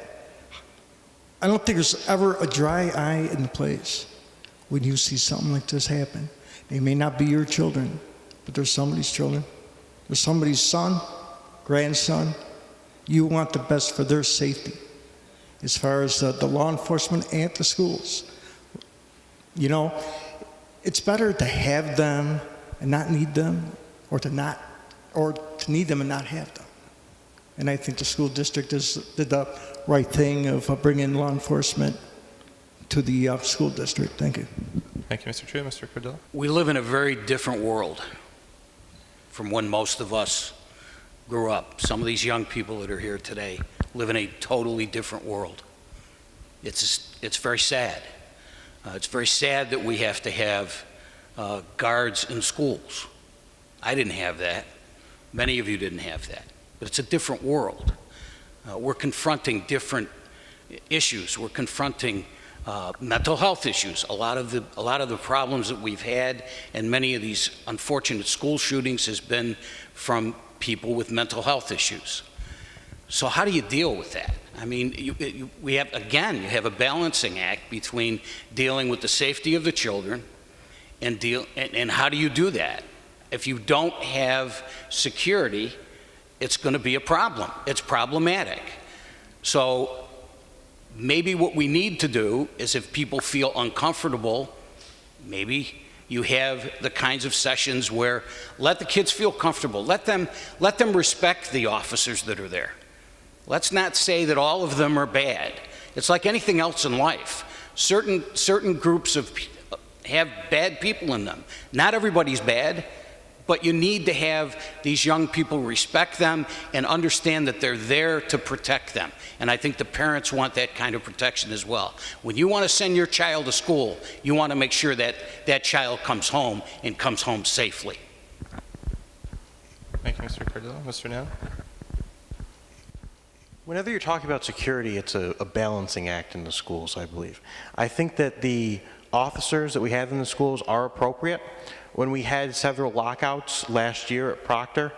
I don't think there's ever a dry eye in the place when you see something like this happen. They may not be your children, but they're somebody's children. They're somebody's son, grandson. You want the best for their safety as far as the law enforcement and the schools. You know, it's better to have them and not need them, or to need them and not have them. And I think the school district did the right thing of bringing law enforcement to the school district. Thank you. Thank you, Mr. Chu. Mr. CARDILLO? We live in a very different world from when most of us grew up. Some of these young people that are here today live in a totally different world. It's very sad. It's very sad that we have to have guards in schools. I didn't have that. Many of you didn't have that. But it's a different world. We're confronting different issues. We're confronting mental health issues. A lot of the problems that we've had, and many of these unfortunate school shootings, has been from people with mental health issues. So how do you deal with that? I mean, you have a balancing act between dealing with the safety of the children and how do you do that? If you don't have security, it's going to be a problem. It's problematic. So maybe what we need to do is, if people feel uncomfortable Maybe you have the kinds of sessions where let the kids feel comfortable. Let them respect the officers that are there. Let's not say that all of them are bad. It's like anything else in life. Certain groups have bad people in them. Not everybody's bad, but you need to have these young people respect them and understand that they're there to protect them. And I think the parents want that kind of protection as well. When you want to send your child to school, you want to make sure that that child comes home and comes home safely. Thank you, Mr. Cardillo. Mr. Nan? Whenever you're talking about security, it's a balancing act in the schools, I believe. I think that the officers that we have in the schools are appropriate. When we had several lockouts last year at Proctor,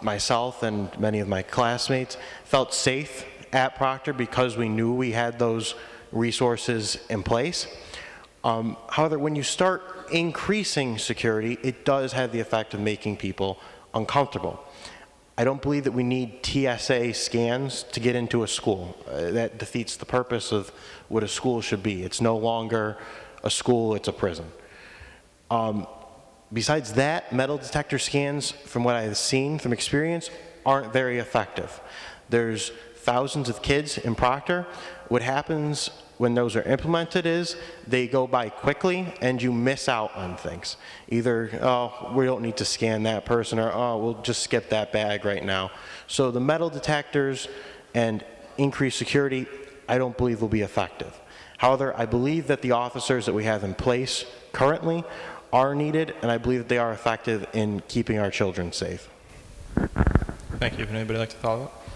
myself and many of my classmates felt safe at Proctor because we knew we had those resources in place. However, when you start increasing security, it does have the effect of making people uncomfortable. I don't believe that we need TSA scans to get into a school. That defeats the purpose of what a school should be. It's no longer a school, it's a prison. Besides that, metal detector scans, from what I've seen from experience, aren't very effective. There's thousands of kids in Proctor. What happens when those are implemented is they go by quickly and you miss out on things. Either, oh, we don't need to scan that person, or oh, we'll just skip that bag right now. So the metal detectors and increased security, I don't believe will be effective. However, I believe that the officers that we have in place currently are needed, and I believe that they are effective in keeping our children safe. Thank you. Would anybody like to follow up?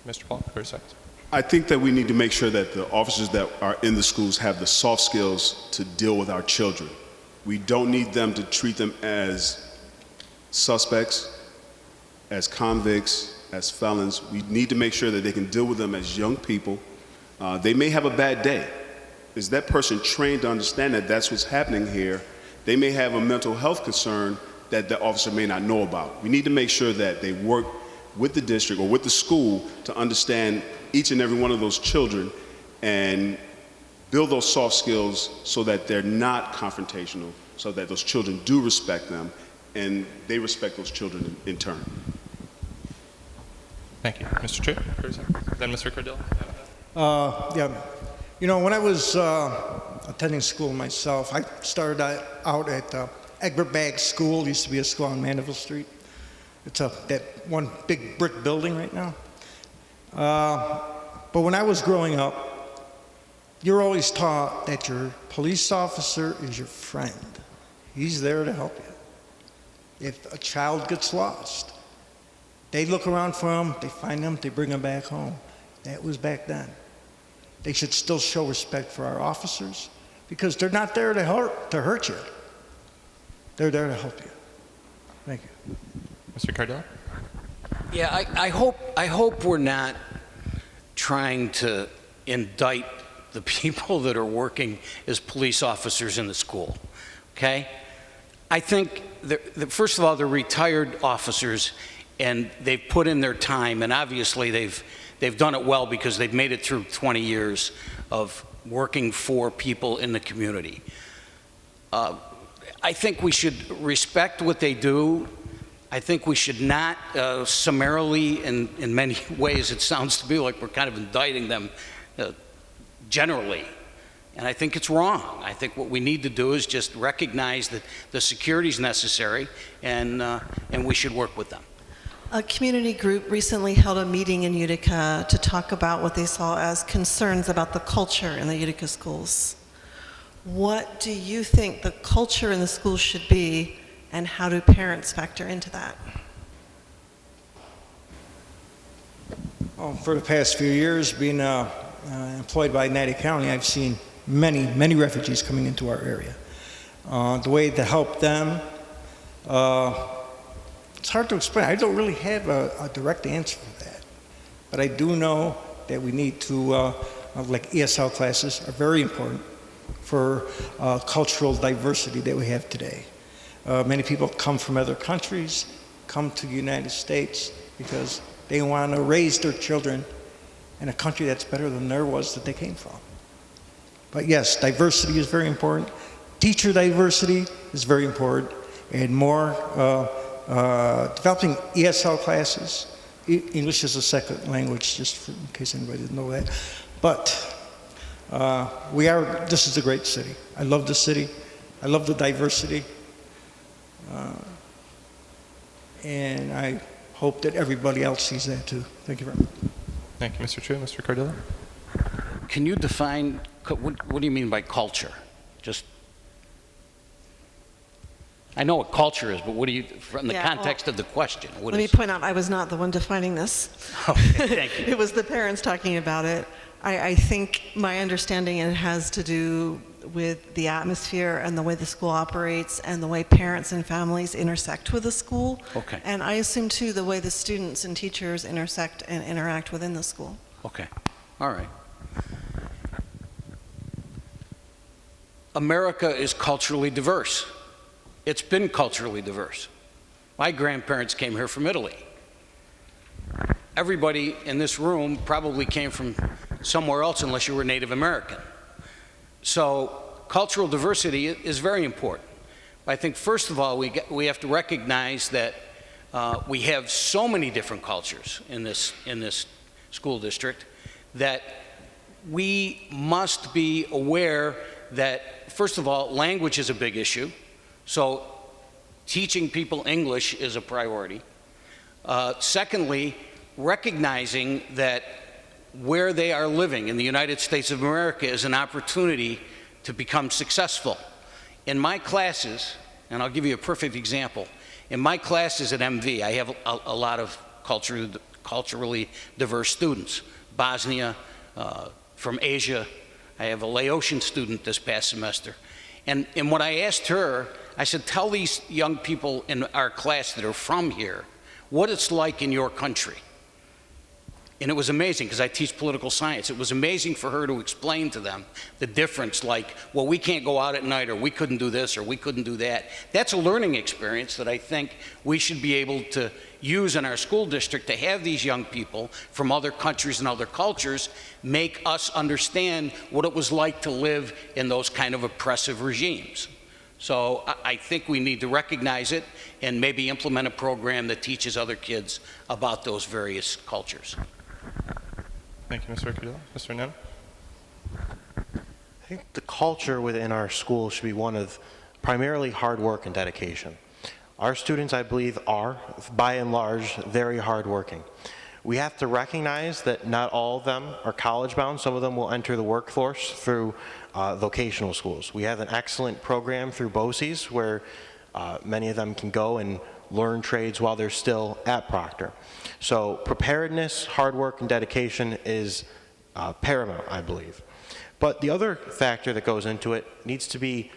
Mr. Paul, for a second. I think that we need to make sure that the officers that are in the schools have the soft skills to deal with our children. We don't need them to treat them as suspects, as convicts, as felons. We need to make sure that they can deal with them as young people. They may have a bad day. Is that person trained to understand that that's what's happening here? They may have a mental health concern that the officer may not know about. We need to make sure that they work with the district or with the school to understand each and every one of those children and build those soft skills so that they're not confrontational, so that those children do respect them and they respect those children in turn. Thank you. Mr. Chair, for a second. Then Mr. Cardillo. Yeah, you know, when I was attending school myself, I started out at Egbert Baggs School. It used to be a school on Mandeville Street. It's that one big brick building right now. But when I was growing up, you're always taught that your police officer is your friend. He's there to help you. If a child gets lost, they look around for him, they find him, they bring him back home. That was back then. They should still show respect for our officers because they're not there to hurt you. They're there to help you. Thank you. Mr. Cardillo? Yeah, I hope we're not trying to indict the people that are working as police officers in the school, okay? I think, first of all, they're retired officers, and they've put in their time, and obviously they've done it well because they've made it through 20 years of working for people in the community. I think we should respect what they do. I think we should not summarily, in many ways, it sounds to me like we're kind of indicting them generally. And I think it's wrong. I think what we need to do is just recognize that the security is necessary, and we should work with them. A community group recently held a meeting in Utica to talk about what they saw as concerns about the culture in the Utica schools. What do you think the culture in the schools should be, and how do parents factor into that? Well, for the past few years, being employed by Natty County, I've seen many refugees coming into our area. The way to help them, it's hard to explain. I don't really have a direct answer for that. But I do know that we need to, like ESL classes are very important for cultural diversity that we have today. Many people come from other countries, come to the United States because they want to raise their children in a country that's better than there was that they came from. But yes, diversity is very important. Teacher diversity is very important, and more developing ESL classes. English is a second language, just in case anybody didn't know that. But this is a great city. I love the city. I love the diversity. And I hope that everybody else sees that too. Thank you very much. Thank you, Mr. Chu. Mr. Cardillo? Can you define, what do you mean by culture? Just, I know what culture is, but what do you, from the context of the question, what Let me is? point out, I was not the one defining this. Okay, thank you. It was the parents talking about it. I think my understanding, it has to do with the atmosphere and the way the school operates and the way parents and families intersect with the school. Okay. And I assume too the way the students and teachers intersect and interact within the school. Okay, all right. America is culturally diverse. It's been culturally diverse. My grandparents came here from Italy. Everybody in this room probably came from somewhere else unless you were Native American. So cultural diversity is very important. I think first of all, we have to recognize that we have so many different cultures in this school district that we must be aware that, first of all, language is a big issue. So teaching people English is a priority. Secondly, recognizing that where they are living in the United States of America is an opportunity to become successful. In my classes, and I'll give you a perfect example, in my classes at MV, I have a lot of culturally diverse students. Bosnia, from Asia. I have a Laotian student this past semester. And what I asked her, I said, tell these young people in our class that are from here what it's like in your country. And it was amazing because I teach political science. It was amazing for her to explain to them the difference, like, well, we can't go out at night, or we couldn't do this, or we couldn't do that. That's a learning experience that I think we should be able to use in our school district to have these young people from other countries and other cultures make us understand what it was like to live in those kind of oppressive regimes. So I think we need to recognize it and maybe implement a program that teaches other kids about those various cultures. Thank you, Mr. Cardillo. Mr. NANNA? I think the culture within our school should be one of primarily hard work and dedication. Our students, I believe, are, by and large, very hardworking. We have to recognize that not all of them are college-bound. Some of them will enter the workforce through vocational schools. We have an excellent program through BOCES where many of them can go and learn trades while they're still at Proctor. So preparedness, hard work, and dedication is paramount, I believe. But the other factor that goes into it needs to be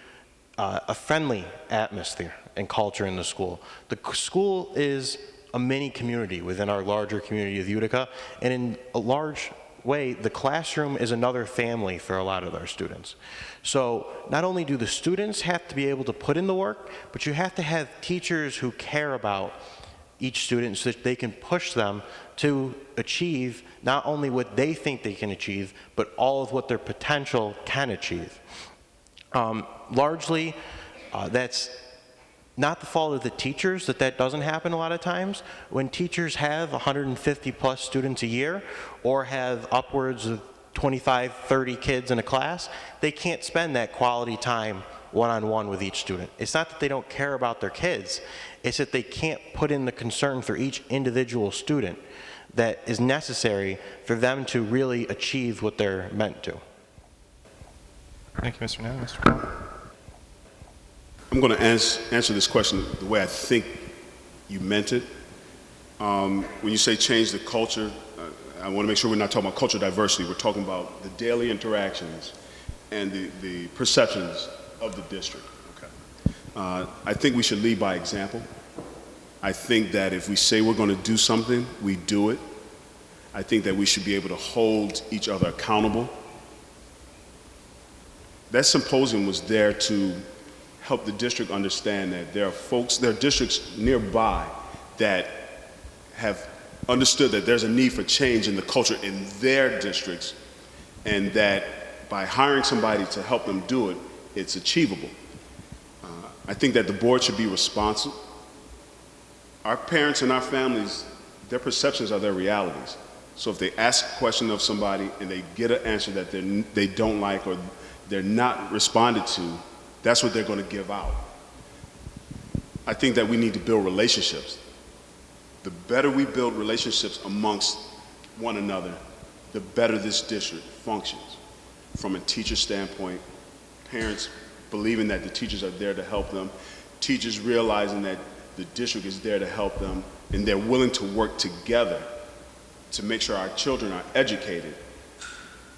a friendly atmosphere and culture in the school. The school is a mini community within our larger community of Utica, and in a large way, the classroom is another family for a lot of our students. So not only do the students have to be able to put in the work, but you have to have teachers who care about each student so that they can push them to achieve not only what they think they can achieve, but all of what their potential can achieve. Largely, that's not the fault of the teachers that doesn't happen a lot of times. When teachers have 150 plus students a year or have upwards of 25, 30 kids in a class, they can't spend that quality time one-on-one with each student. It's not that they don't care about their kids, it's that they can't put in the concern for each individual student that is necessary for them to really achieve what they're meant to. Thank you, Mr. NANNA. Mr. Paul? I'm going to answer this question the way I think you meant it. When you say change the culture, I want to make sure we're not talking about cultural diversity. We're talking about the daily interactions and the perceptions of the district. Okay. I think we should lead by example. I think that if we say we're going to do something, we do it. I think that we should be able to hold each other accountable. That symposium was there to help the district understand that there are districts nearby that have understood that there's a need for change in the culture in their districts, and that by hiring somebody to help them do it, it's achievable. I think that the board should be responsive. Our parents and our families, their perceptions are their realities. So if they ask a question of somebody and they get an answer that they don't like or they're not responded to, that's what they're going to give out. I think that we need to build relationships. The better we build relationships amongst one another, the better this district functions. From a teacher standpoint, parents believing that the teachers are there to help them, teachers realizing that the district is there to help them, and they're willing to work together to make sure our children are educated.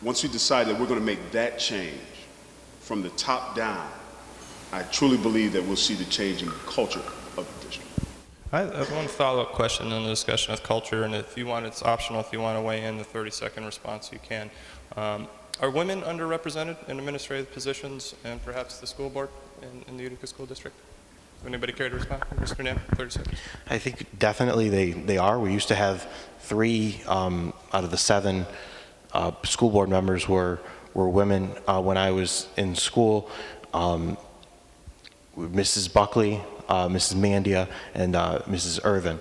Once we decide that we're going to make that change from the top down, I truly believe that we'll see the change in the culture of the district. I have one follow-up question on the discussion of culture, and if you want, it's optional. If you want to weigh in the 30-second response, you can. Are women underrepresented in administrative positions and perhaps the school board in the Utica School District? Would anybody care to respond? Mr. Nam, 30 seconds. I think definitely they are. We used to have 3 out of the 7 school board members were women when I was in school. Mrs. Buckley, Mrs. Mandia, and Mrs. Irvin.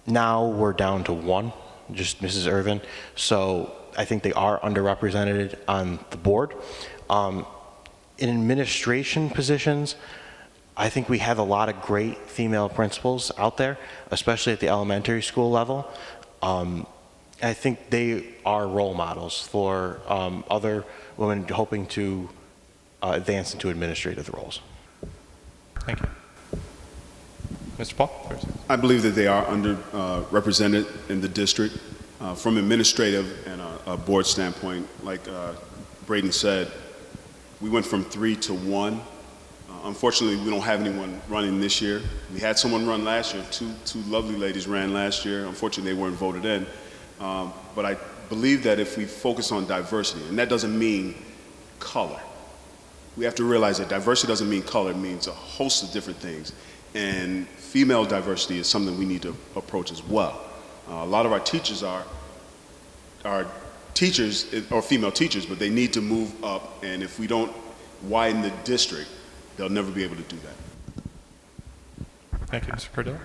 Now we're down to 1, just Mrs. Irvin. So I think they are underrepresented on the board. In administration positions, I think we have a lot of great female principals out there, especially at the elementary school level. I think they are role models for other women hoping to advance into administrative roles. Thank you. Mr. Paul? 30 seconds. I believe that they are underrepresented in the district. From administrative and a board standpoint, like Braden said, we went from 3 to 1. Unfortunately, we don't have anyone running this year. We had someone run last year. Two lovely ladies ran last year. Unfortunately, they weren't voted in. But I believe that if we focus on diversity, and that doesn't mean color. We have to realize that diversity doesn't mean color. It means a host of different things. And female diversity is something we need to approach as well. A lot of our teachers are teachers or female teachers, but they need to move up. And if we don't widen the district, they'll never be able to do that. Thank you, Mr. Cardillo.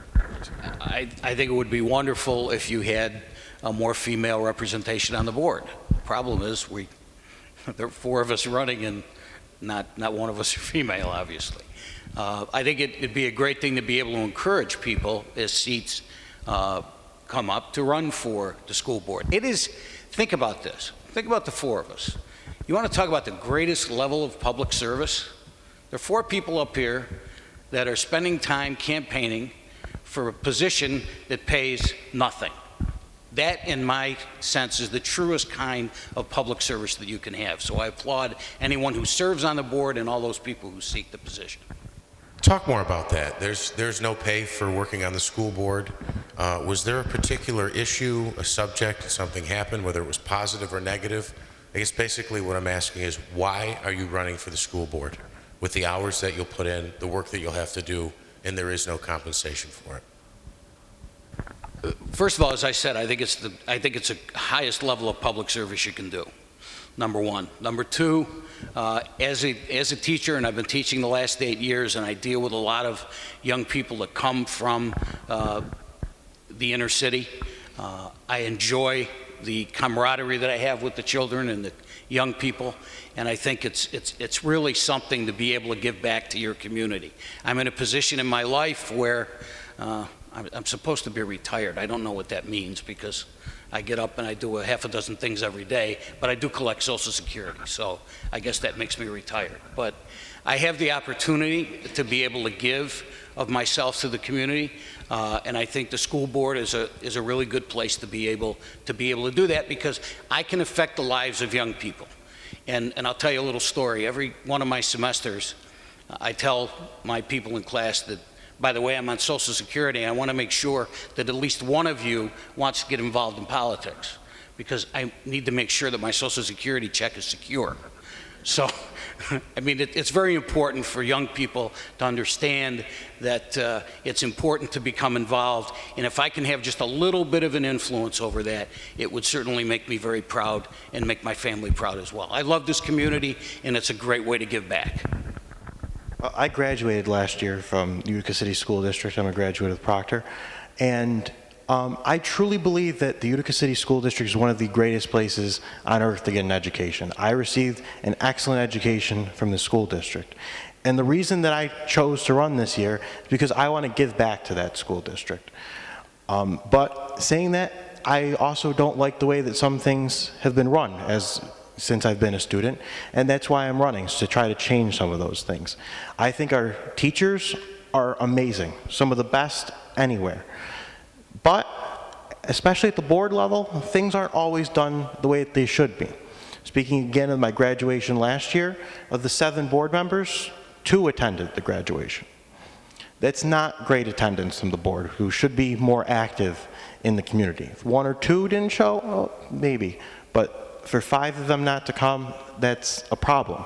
I think it would be wonderful if you had a more female representation on the board. The problem is there are 4 of us running and not one of us are female, obviously. I think it'd be a great thing to be able to encourage people as seats come up to run for the school board. Think about this. Think about the 4 of us. You want to talk about the greatest level of public service? There are 4 people up here that are spending time campaigning for a position that pays nothing. That, in my sense, is the truest kind of public service that you can have. So I applaud anyone who serves on the board and all those people who seek the position. Talk more about that. There's no pay for working on the school board. Was there a particular issue, a subject, something happened, whether it was positive or negative? I guess basically what I'm asking is, why are you running for the school board with the hours that you'll put in, the work that you'll have to do, and there is no compensation for it? First of all, as I said, I think it's the highest level of public service you can do. Number 1. Number 2, as a teacher, and I've been teaching the last 8 years, and I deal with a lot of young people that come from the inner city. I enjoy the camaraderie that I have with the children and the young people, and I think it's really something to be able to give back to your community. I'm in a position in my life where I'm supposed to be retired. I don't know what that means because I get up and I do a half a dozen things every day, but I do collect Social Security, so I guess that makes me retired. But I have the opportunity to be able to give of myself to the community, and I think the school board is a really good place to be able to do that because I can affect the lives of young people. And I'll tell you a little story. Every one of my semesters, I tell my people in class that, by the way, I'm on Social Security. I want to make sure that at least one of you wants to get involved in politics because I need to make sure that my Social Security check is secure. So I mean, it's very important for young people to understand that it's important to become involved, and if I can have just a little bit of an influence over that, it would certainly make me very proud and make my family proud as well. I love this community, and it's a great way to give back. I graduated last year from Utica City School District. I'm a graduate of Proctor. And I truly believe that the Utica City School District is one of the greatest places on earth to get an education. I received an excellent education from the school district. And the reason that I chose to run this year is because I want to give back to that school district. But saying that, I also don't like the way that some things have been run since I've been a student, and that's why I'm running, to try to change some of those things. I think our teachers are amazing, some of the best anywhere. But, especially at the board level, things aren't always done the way that they should be. Speaking again of my graduation last year, of the 7 board members, 2 attended the graduation. That's not great attendance from the board, who should be more active in the community. If 1 or 2 didn't show, well, maybe. But for 5 of them not to come, that's a problem.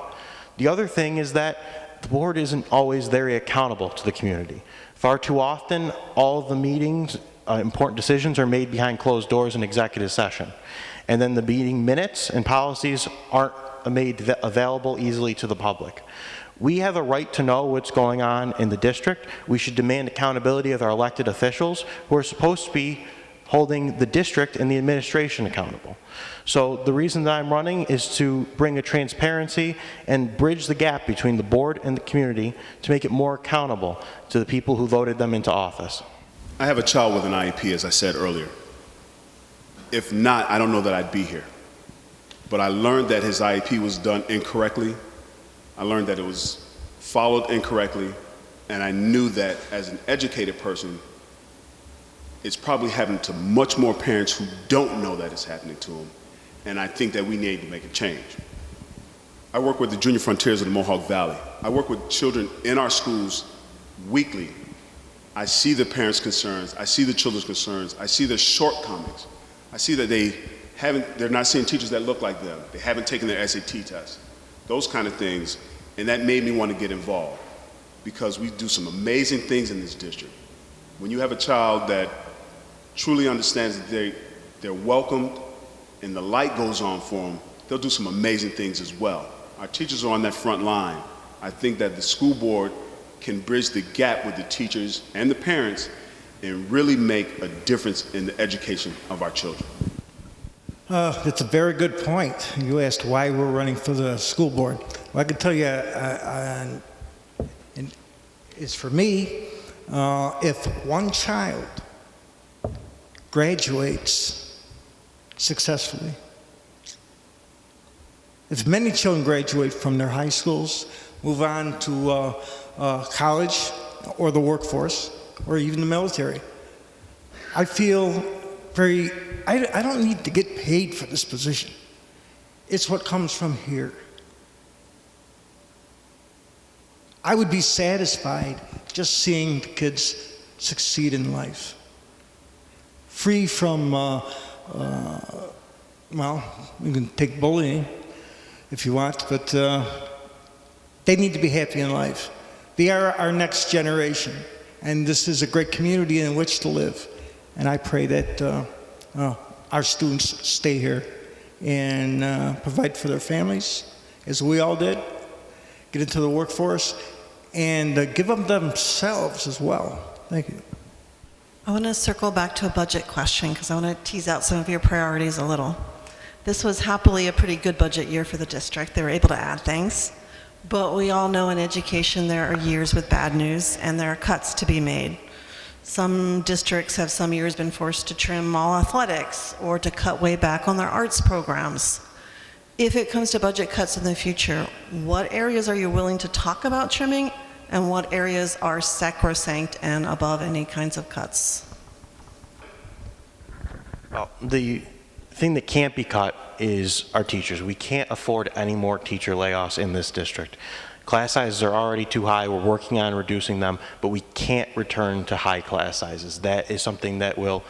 The other thing is that the board isn't always very accountable to the community. Far too often, all of the meetings, important decisions are made behind closed doors in executive session. And then the meeting minutes and policies aren't made available easily to the public. We have a right to know what's going on in the district. We should demand accountability of our elected officials who are supposed to be holding the district and the administration accountable. So the reason that I'm running is to bring a transparency and bridge the gap between the board and the community to make it more accountable to the people who voted them into office. I have a child with an IEP, as I said earlier. If not, I don't know that I'd be here. But I learned that his IEP was done incorrectly. I learned that it was followed incorrectly, and I knew that as an educated person, it's probably happening to much more parents who don't know that it's happening to them, and I think that we need to make a change. I work with the Junior Frontiers of the Mohawk Valley. I work with children in our schools weekly. I see the parents' concerns, I see the children's concerns, I see their shortcomings. I see that they're not seeing teachers that look like them, they haven't taken their SAT test, those kind of things, and that made me want to get involved because we do some amazing things in this district. When you have a child that truly understands that they're welcomed and the light goes on for them, they'll do some amazing things as well. Our teachers are on that front line. I think that the school board can bridge the gap with the teachers and the parents and really make a difference in the education of our children. That's a very good point. You asked why we're running for the school board. Well, I can tell you, it's for me, if one child graduates successfully, if many children graduate from their high schools, move on to college or the workforce or even the military, I feel I don't need to get paid for this position. It's what comes from here. I would be satisfied just seeing the kids succeed in life. Free from, well, you can take bullying if you want, but they need to be happy in life. They are our next generation, and this is a great community in which to live. And I pray that our students stay here and provide for their families, as we all did, get into the workforce, and give them themselves as well. Thank you. I want to circle back to a budget question because I want to tease out some of your priorities a little. This was happily a pretty good budget year for the district. They were able to add things. But we all know in education there are years with bad news and there are cuts to be made. Some districts have some years been forced to trim all athletics or to cut way back on their arts programs. If it comes to budget cuts in the future, what areas are you willing to talk about trimming and what areas are sacrosanct and above any kinds of cuts? Well, the thing that can't be cut is our teachers. We can't afford any more teacher layoffs in this district. Class sizes are already too high. We're working on reducing them, but we can't return to high class sizes. That is something that will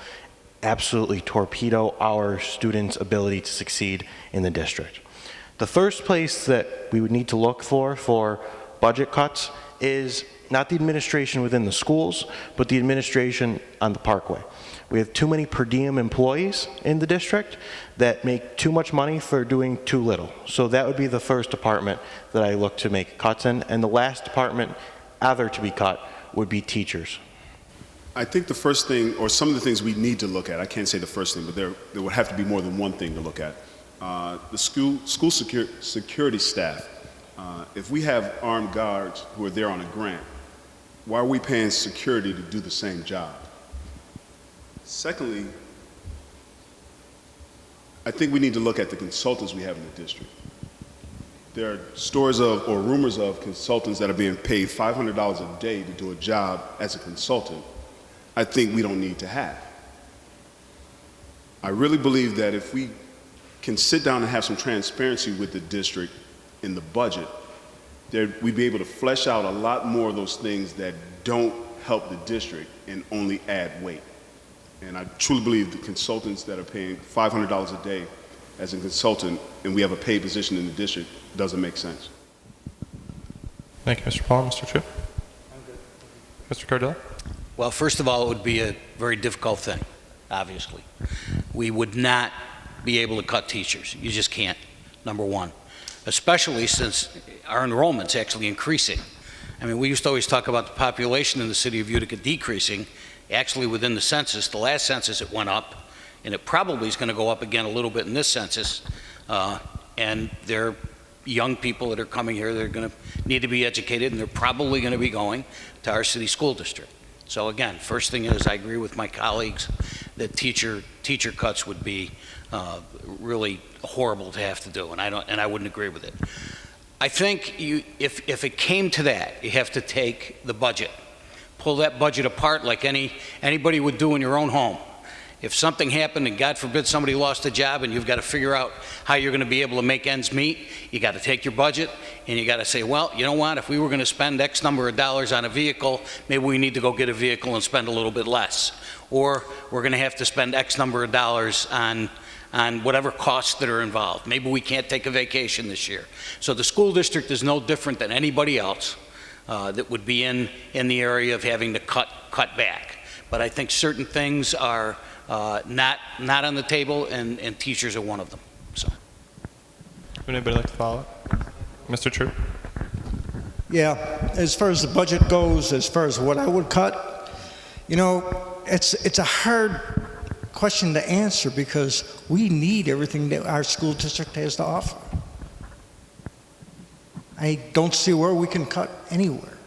absolutely torpedo our students' ability to succeed in the district. The first place that we would need to look for budget cuts is not the administration within the schools, but the administration on the Parkway. We have too many per diem employees in the district that make too much money for doing too little. So that would be the first department that I look to make cuts in. And the last department ever to be cut would be teachers. I think the first thing, or some of the things we need to look at, I can't say the first thing, but there would have to be more than one thing to look at. The school security staff. If we have armed guards who are there on a grant, why are we paying security to do the same job? Secondly, I think we need to look at the consultants we have in the district. There are stories of, or rumors of, consultants that are being paid $500 a day to do a job as a consultant. I think we don't need to have. I really believe that if we can sit down and have some transparency with the district in the budget, we'd be able to flesh out a lot more of those things that don't help the district and only add weight. And I truly believe the consultants that are paying $500 a day as a consultant and we have a paid position in the district doesn't make sense. Thank you, Mr. Paul. Mr. Chu? Mr. Cardillo? Well, first of all, it would be a very difficult thing, obviously. We would not be able to cut teachers. You just can't, number one, especially since our enrollment's actually increasing. I mean, we used to always talk about the population in the city of Utica decreasing. Actually, within the census, the last census, it went up, and it probably is going to go up again a little bit in this census. And there are young people that are coming here that are going to need to be educated, and they're probably going to be going to our city school district. So again, first thing is, I agree with my colleagues that teacher cuts would be really horrible to have to do, and I wouldn't agree with it. I think if it came to that, you have to take the budget, pull that budget apart like anybody would do in your own home. If something happened and God forbid somebody lost a job and you've got to figure out how you're going to be able to make ends meet, you got to take your budget and you got to say, well, you know what, if we were going to spend X number of dollars on a vehicle, maybe we need to go get a vehicle and spend a little bit less. Or we're going to have to spend X number of dollars on whatever costs that are involved. Maybe we can't take a vacation this year. So the school district is no different than anybody else that would be in the area of having to cut back. But I think certain things are not on the table, and teachers are one of them. So, Would anybody like to follow up? Mr. Chu? Yeah, as far as the budget goes, as far as what I would cut, you know, it's a hard question to answer because we need everything that our school district has to offer. I don't see where we can cut anywhere.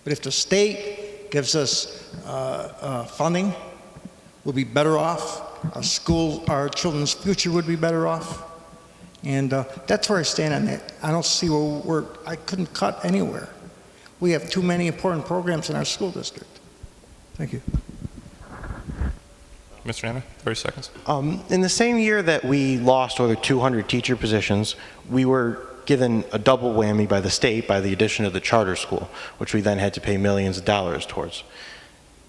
But if the state gives us funding, we'll be better off. Our children's future would be better off. And that's where I stand on that. I don't see where I couldn't cut anywhere. We have too many important programs in our school district. Thank you. Mr. NANNA, 30 seconds. In the same year that we lost over 200 teacher positions, we were given a double whammy by the state by the addition of the charter school, which we then had to pay millions of dollars towards.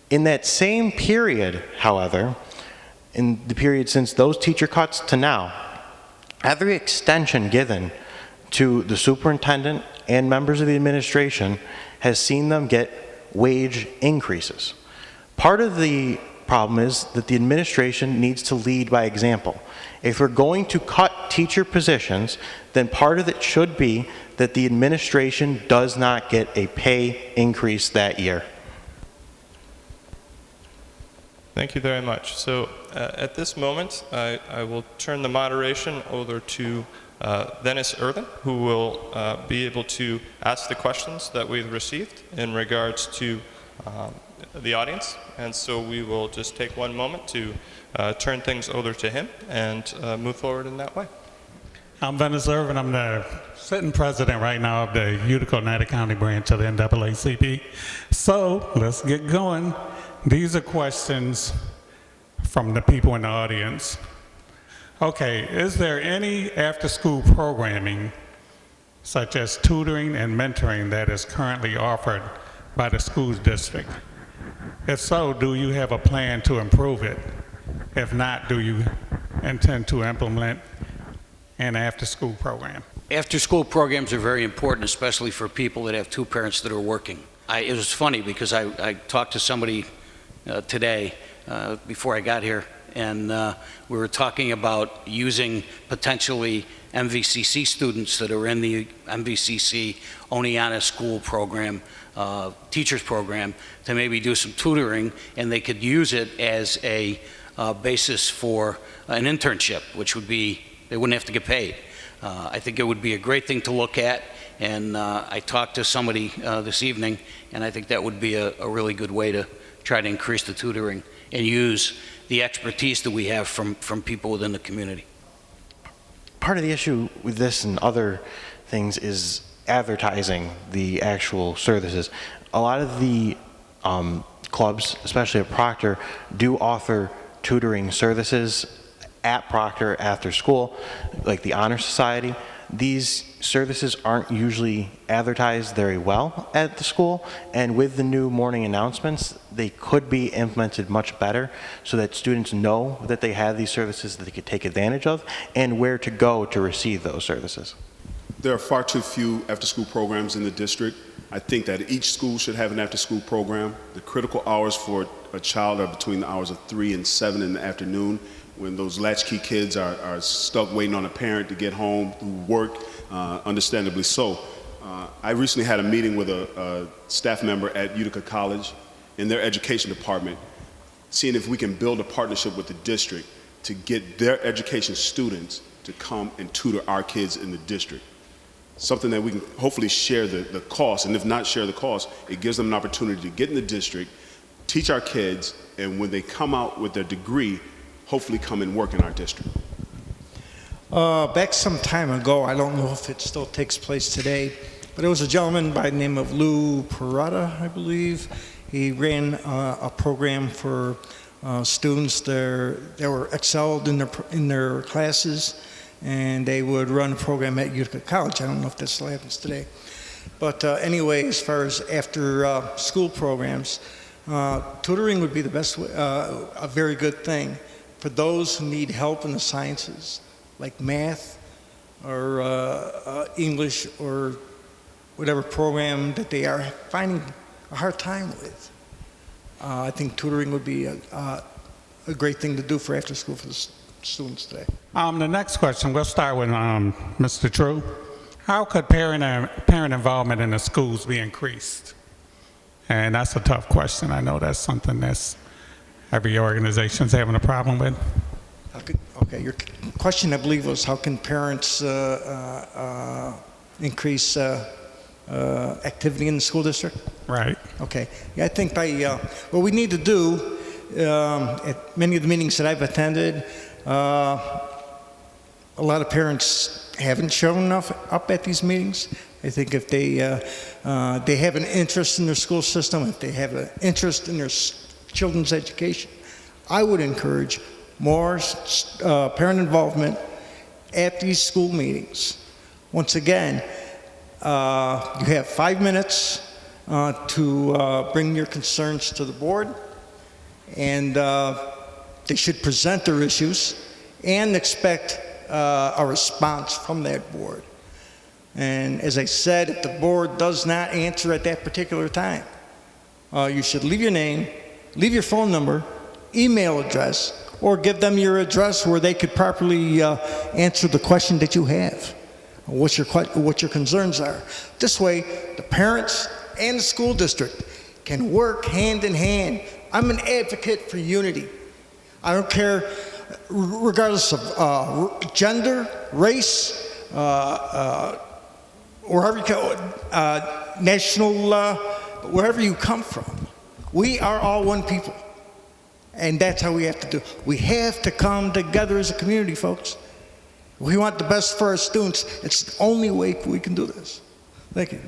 In that same period, however, in the period since those teacher cuts to now, every extension given to the superintendent and members of the administration has seen them get wage increases. Part of the problem is that the administration needs to lead by example. If we're going to cut teacher positions, then part of it should be that the administration does not get a pay increase that year. Thank you very much. So at this moment, I will turn the moderation over to Dennis Irvin, who will be able to ask the questions that we've received in regards to the audience. And so we will just take one moment to turn things over to him and move forward in that way. I'm Dennis Irvin. I'm the sitting president right now of the Utica County branch of the NAACP. So let's get going. These are questions from the people in the audience. Okay, is there any after-school programming, such as tutoring and mentoring, that is currently offered by the school district? If so, do you have a plan to improve it? If not, do you intend to implement and after-school program? After-school programs are very important, especially for people that have two parents that are working. It was funny because I talked to somebody today before I got here, and we were talking about using potentially MVCC students that are in the MVCC Oneonta School program, teachers program, to maybe do some tutoring, and they could use it as a basis for an internship, which would be, they wouldn't have to get paid. I think it would be a great thing to look at, and I talked to somebody this evening, and I think that would be a really good way to try to increase the tutoring and use the expertise that we have from people within the community. Part of the issue with this and other things is advertising the actual services. A lot of the clubs, especially at Proctor, do offer tutoring services at Proctor after school, like the Honor Society. These services aren't usually advertised very well at the school, and with the new morning announcements, they could be implemented much better so that students know that they have these services that they could take advantage of and where to go to receive those services. There are far too few after-school programs in the district. I think that each school should have an after-school program. The critical hours for a child are between the hours of 3 and 7 in the afternoon, when those latchkey kids are stuck waiting on a parent to get home who work, understandably so. I recently had a meeting with a staff member at Utica College in their education department, seeing if we can build a partnership with the district to get their education students to come and tutor our kids in the district. Something that we can hopefully share the cost, and if not share the cost, it gives them an opportunity to get in the district, teach our kids, and when they come out with their degree, hopefully come and work in our district. Back some time ago, I don't know if it still takes place today, but there was a gentleman by the name of Lou Parada, I believe. He ran a program for students that were excelled in their classes, and they would run a program at Utica College. I don't know if that still happens today. But anyway, as far as after school programs, tutoring would be the best way, a very good thing for those who need help in the sciences, like math or English or whatever program that they are finding a hard time with. I think tutoring would be a great thing to do for after school for the students today. The next question, we'll start with Mr. True. How could parent involvement in the schools be increased? And that's a tough question. I know that's something that's every organization's having a problem with. Okay, your question, I believe, was how can parents increase activity in the school district? Right. Okay. Yeah, I think by what we need to do at many of the meetings that I've attended, a lot of parents haven't shown up at these meetings. I think if they have an interest in their school system, if they have an interest in their children's education, I would encourage more parent involvement at these school meetings. Once again, you have 5 minutes to bring your concerns to the board, and they should present their issues and expect a response from that board. And as I said, if the board does not answer at that particular time, you should leave your name, leave your phone number, email address, or give them your address where they could properly answer the question that you have, what your concerns are. This way, the parents and the school district can work hand in hand. I'm an advocate for unity. I don't care, regardless of gender, race, wherever you go, national, wherever you come from. We are all one people. And that's how we have to do. We have to come together as a community, folks. We want the best for our students. It's the only way we can do this. Thank you.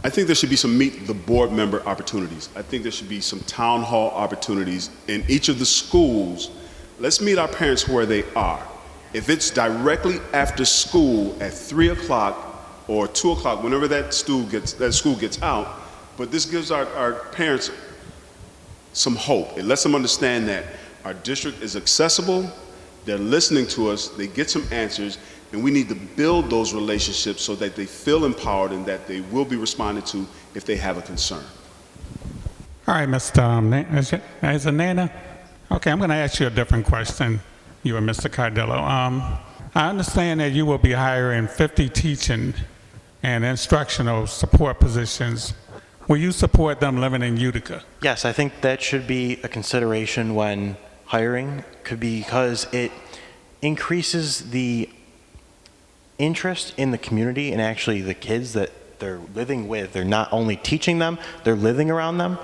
I think there should be some meet the board member opportunities. I think there should be some town hall opportunities in each of the schools. Let's meet our parents where they are. If it's directly after school at 3 o'clock or 2 o'clock, whenever that school gets out, but this gives our parents some hope. It lets them understand that our district is accessible, they're listening to us, they get some answers, And we need to build those relationships so that they feel empowered and that they will be responded to if they have a concern. All right, Mr. Is it NANNA? Okay, I'm going to ask you a different question, you and Mr. Cardillo. I understand that you will be hiring 50 teaching and instructional support positions. Will you support them living in Utica? Yes, I think that should be a consideration when hiring, because it increases the interest in the community and actually the kids that they're living with. They're not only teaching them, they're living around them,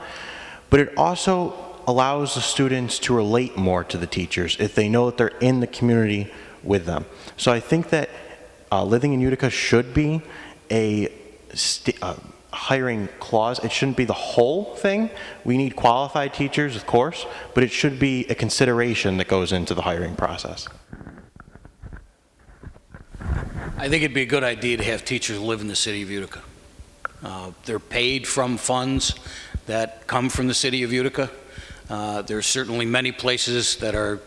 but it also allows the students to relate more to the teachers if they know that they're in the community with them. So I think that living in Utica should be a hiring clause. It shouldn't be the whole thing. We need qualified teachers, of course, but it should be a consideration that goes into the hiring process. I think it'd be a good idea to have teachers live in the city of Utica. They're paid from funds that come from the city of Utica. There's certainly many places that are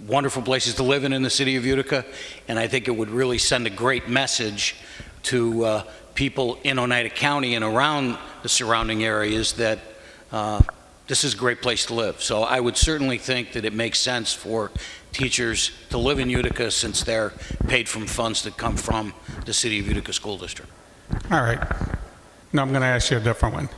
wonderful places to live in the city of Utica, and I think it would really send a great message to people in Oneida County and around the surrounding areas that this is a great place to live. So I would certainly think that it makes sense for teachers to live in Utica since they're paid from funds that come from the City of Utica School District. All right. Now I'm going to ask you a different one.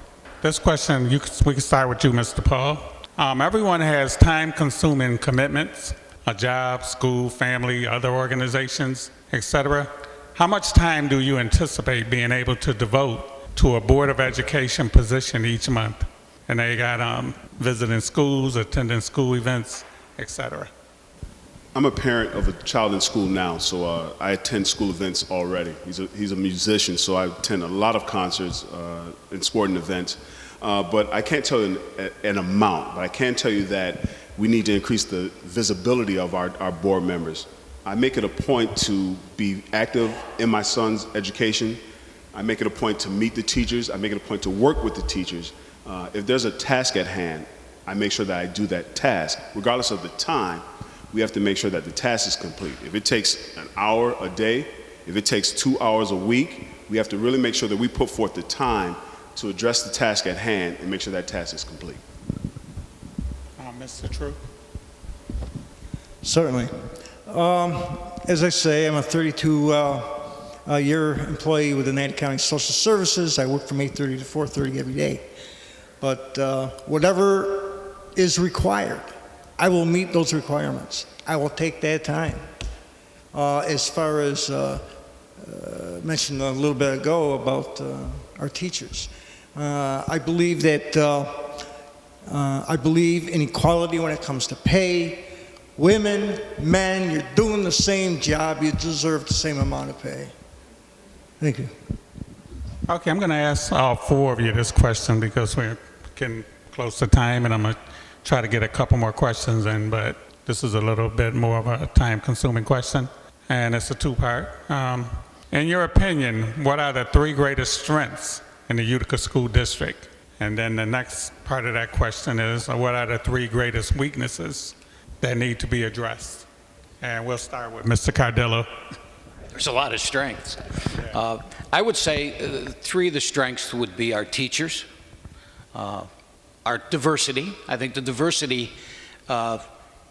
This question, we can start with you, Mr. Paul. Everyone has time-consuming commitments, a job, school, family, other organizations, etc. How much time do you anticipate being able to devote to a Board of Education position each month? And they got visiting schools, attending school events, etc. I'm a parent of a child in school now, so I attend school events already. He's a musician, so I attend a lot of concerts and sporting events. But I can't tell you an amount, but I can tell you that we need to increase the visibility of our board members. I make it a point to be active in my son's education. I make it a point to meet the teachers. I make it a point to work with the teachers. If there's a task at hand, I make sure that I do that task. Regardless of the time, we have to make sure that the task is complete. If it takes an hour a day, if it takes 2 hours a week, we have to really make sure that we put forth the time to address the task at hand and make sure that task is complete. Mr. True? Certainly. As I say, I'm a 32-year employee with the NANNA County Social Services. I work from 8:30 to 4:30 every day. But whatever is required, I will meet those requirements. I will take that time. As far as mentioned a little bit ago about our teachers, I believe that I believe in equality when it comes to pay. Women, men, you're doing the same job, you deserve the same amount of pay. Thank you. Okay, I'm going to ask all four of you this question because we're getting close to time, and I'm going to try to get a couple more questions in, but this is a little bit more of a time-consuming question, and it's a two-part. In your opinion, what are the three greatest strengths in the Utica School District? And then the next part of that question is, what are the three greatest weaknesses that need to be addressed? And we'll start with Mr. Cardillo. There's a lot of strengths. I would say three of the strengths would be our teachers, our diversity. I think the diversity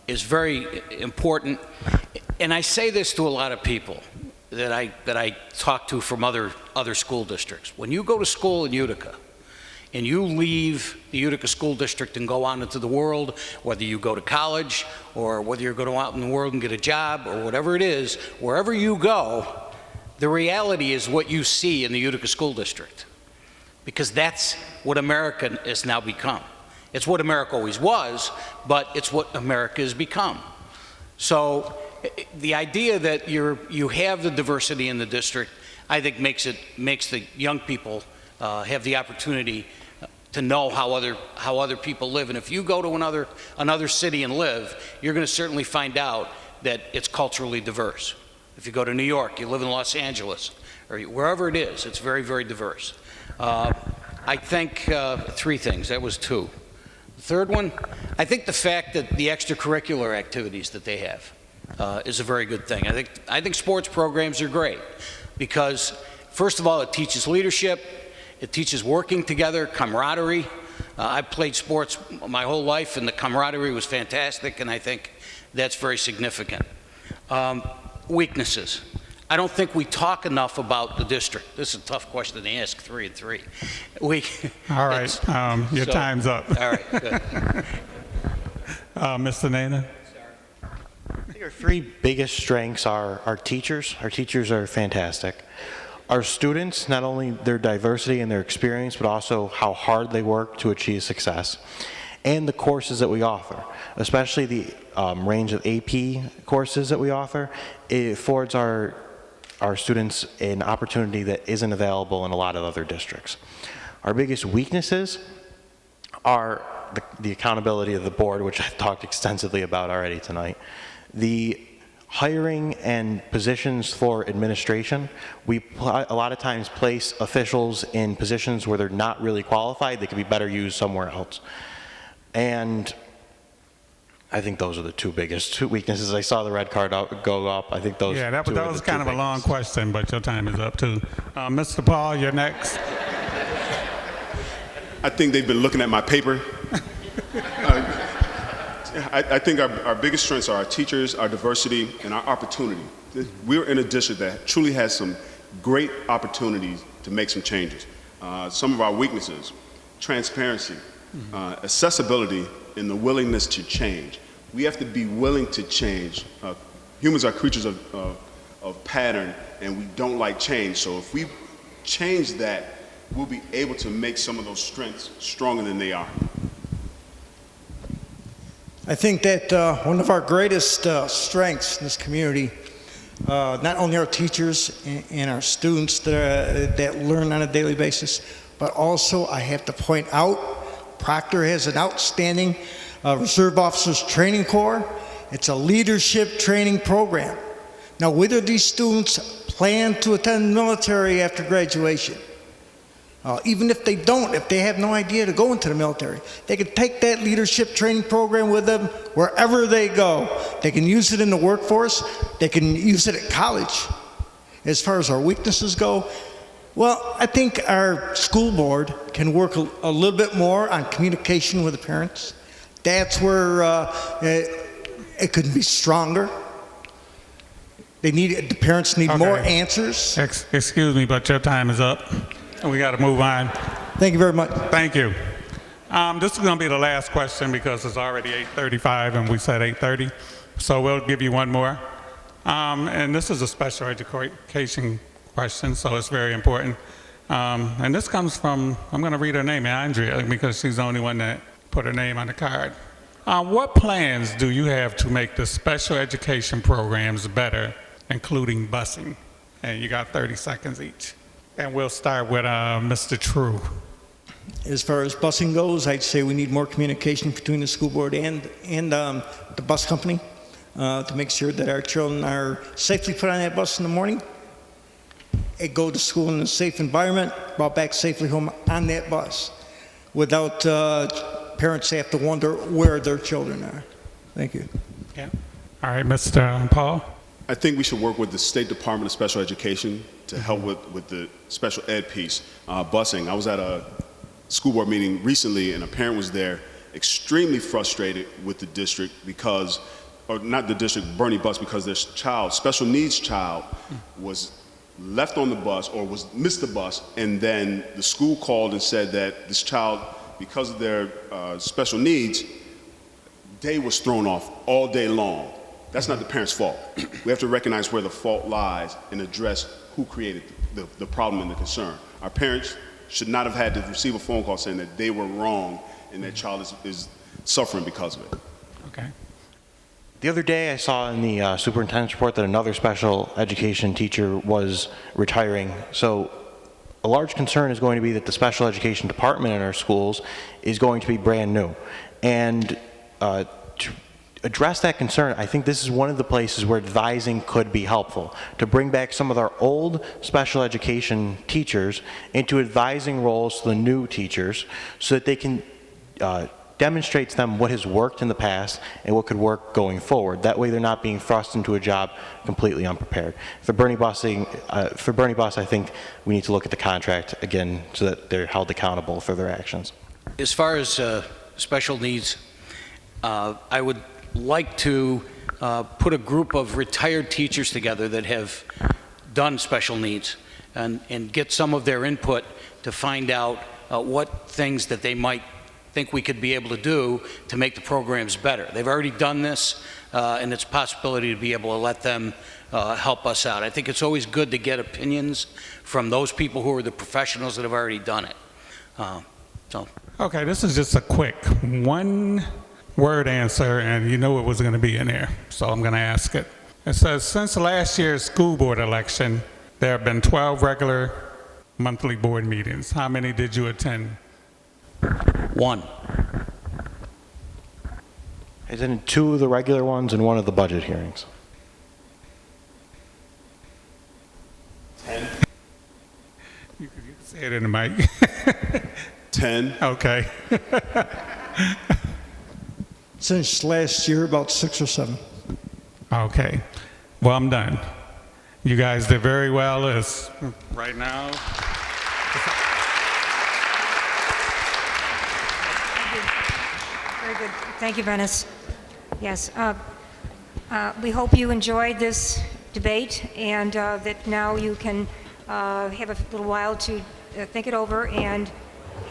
is very important. And I say this to a lot of people that I talk to from other school districts. When you go to school in Utica, and you leave the Utica School District and go out into the world, whether you go to college or whether you're going to go out in the world and get a job or whatever it is, wherever you go, the reality is what you see in the Utica School District. Because that's what America has now become. It's what America always was, but it's what America has become. So the idea that you have the diversity in the district, I think makes the young people have the opportunity to know how other people live. And if you go to another city and live, you're going to certainly find out that it's culturally diverse. If you go to New York, you live in Los Angeles, or wherever it is, it's very, very diverse. I think three things. That was two. The third one, I think the fact that the extracurricular activities that they have. is a very good thing. I think sports programs are great because, first of all, it teaches leadership, it teaches working together, camaraderie. I've played sports my whole life, and the camaraderie was fantastic, and I think that's very significant. Weaknesses. I don't think we talk enough about the district. This is a tough question to ask, 3 and 3. All right, your time's up. All right, good. Mr. NANNA? I think our three biggest strengths are our teachers. Our teachers are fantastic. Our students, not only their diversity and their experience, but also how hard they work to achieve success. And the courses that we offer, especially the range of AP courses that we offer, it affords our students an opportunity that isn't available in a lot of other districts. Our biggest weaknesses are the accountability of the board, which I've talked extensively about already tonight. The hiring and positions for administration, we a lot of times place officials in positions where they're not really qualified. They could be better used somewhere else. And I think those are the two biggest weaknesses. I saw the red card go up. I think those. Yeah, that was kind of a long question, but your time is up too. Mr. Paul, you're next. I think they've been looking at my paper. I think our biggest strengths are our teachers, our diversity, and our opportunity. We're in a district that truly has some great opportunities to make some changes. Some of our weaknesses: transparency, accessibility, and the willingness to change. We have to be willing to change. Humans are creatures of pattern, and we don't like change. So if we change that, we'll be able to make some of those strengths stronger than they are. I think that one of our greatest strengths in this community, not only our teachers and our students that learn on a daily basis, but also I have to point out, Proctor has an outstanding Reserve Officers Training Corps. It's a leadership training program. Now, whether these students plan to attend the military after graduation, even if they don't, if they have no idea to go into the military, they can take that leadership training program with them wherever they go. They can use it in the workforce. They can use it at college. As far as our weaknesses go, well, I think our school board can work a little bit more on communication with the parents. That's where it could be stronger. The parents need more answers. Excuse me, but your time is up. We got to move on. Thank you very much. Thank you. This is going to be the last question because it's already 8:35 and we said 8:30. So we'll give you one more. And this is a special education question, so it's very important. And this comes from, I'm going to read her name, Andrea, because she's the only one that put her name on the card. What plans do you have to make the special education programs better, including busing? And you got 30 seconds each. And we'll start with Mr. True. As far as busing goes, I'd say we need more communication between the school board and the bus company to make sure that our children are safely put on that bus in the morning and go to school in a safe environment, brought back safely home on that bus without parents have to wonder where their children are. Thank you. Yeah. All right, Mr. Paul. I think we should work with the State Department of Special Education to help with the special ed piece, busing. I was at a school board meeting recently, and a parent was there extremely frustrated with the district because, or not the district, Bernie Bus, because their child, special needs child, was left on the bus or missed the bus, and then the school called and said that this child, because of their special needs, day was thrown off all day long. That's not the parent's fault. We have to recognize where the fault lies and address who created the problem and the concern. Our parents should not have had to receive a phone call saying that they were wrong and their child is suffering because of it. Okay. The other day I saw in the superintendent's report that another special education teacher was retiring. So a large concern is going to be that the special education department in our schools is going to be brand new. And to address that concern, I think this is one of the places where advising could be helpful, to bring back some of our old special education teachers into advising roles to the new teachers so that they can demonstrates them what has worked in the past and what could work going forward. That way they're not being thrust into a job completely unprepared. For Bernie Boss, I think we need to look at the contract again so that they're held accountable for their actions. As far as special needs, I would like to put a group of retired teachers together that have done special needs and get some of their input to find out what things that they might think we could be able to do to make the programs better. They've already done this, and it's a possibility to be able to let them help us out. I think it's always good to get opinions from those people who are the professionals that have already done it. Okay, this is just a quick one-word answer, and you knew it was going to be in there, so I'm going to ask it. It says, since last year's school board election, there have been 12 regular monthly board meetings. How many did you attend? 1. I attended 2 of the regular ones and 1 of the budget hearings. 10. You can say it in the mic. 10. Okay. Since last year, about 6 or 7. Okay. Well, I'm done. You guys did very well. It's right now. Very good. Thank you, Venice. Yes. We hope you enjoyed this debate and that now you can have a little while to think it over and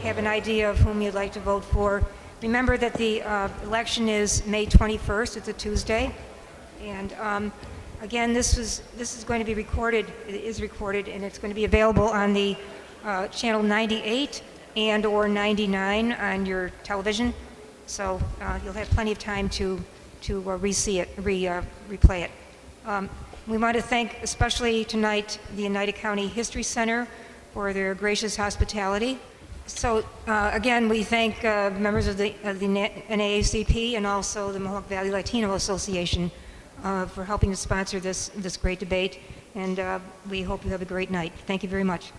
have an idea of whom you'd like to vote for. Remember that the election is May 21st. It's a Tuesday. And again, this is going to be recorded. It is recorded, and it's going to be available on the channel 98 and or 99 on your television. So you'll have plenty of time to re-see it, replay it. We want to thank especially tonight the Utica County History Center for their gracious hospitality. So again, we thank members of the NAACP and also the Mohawk Valley Latino Association for helping to sponsor this great debate, and we hope you have a great night. Thank you very much.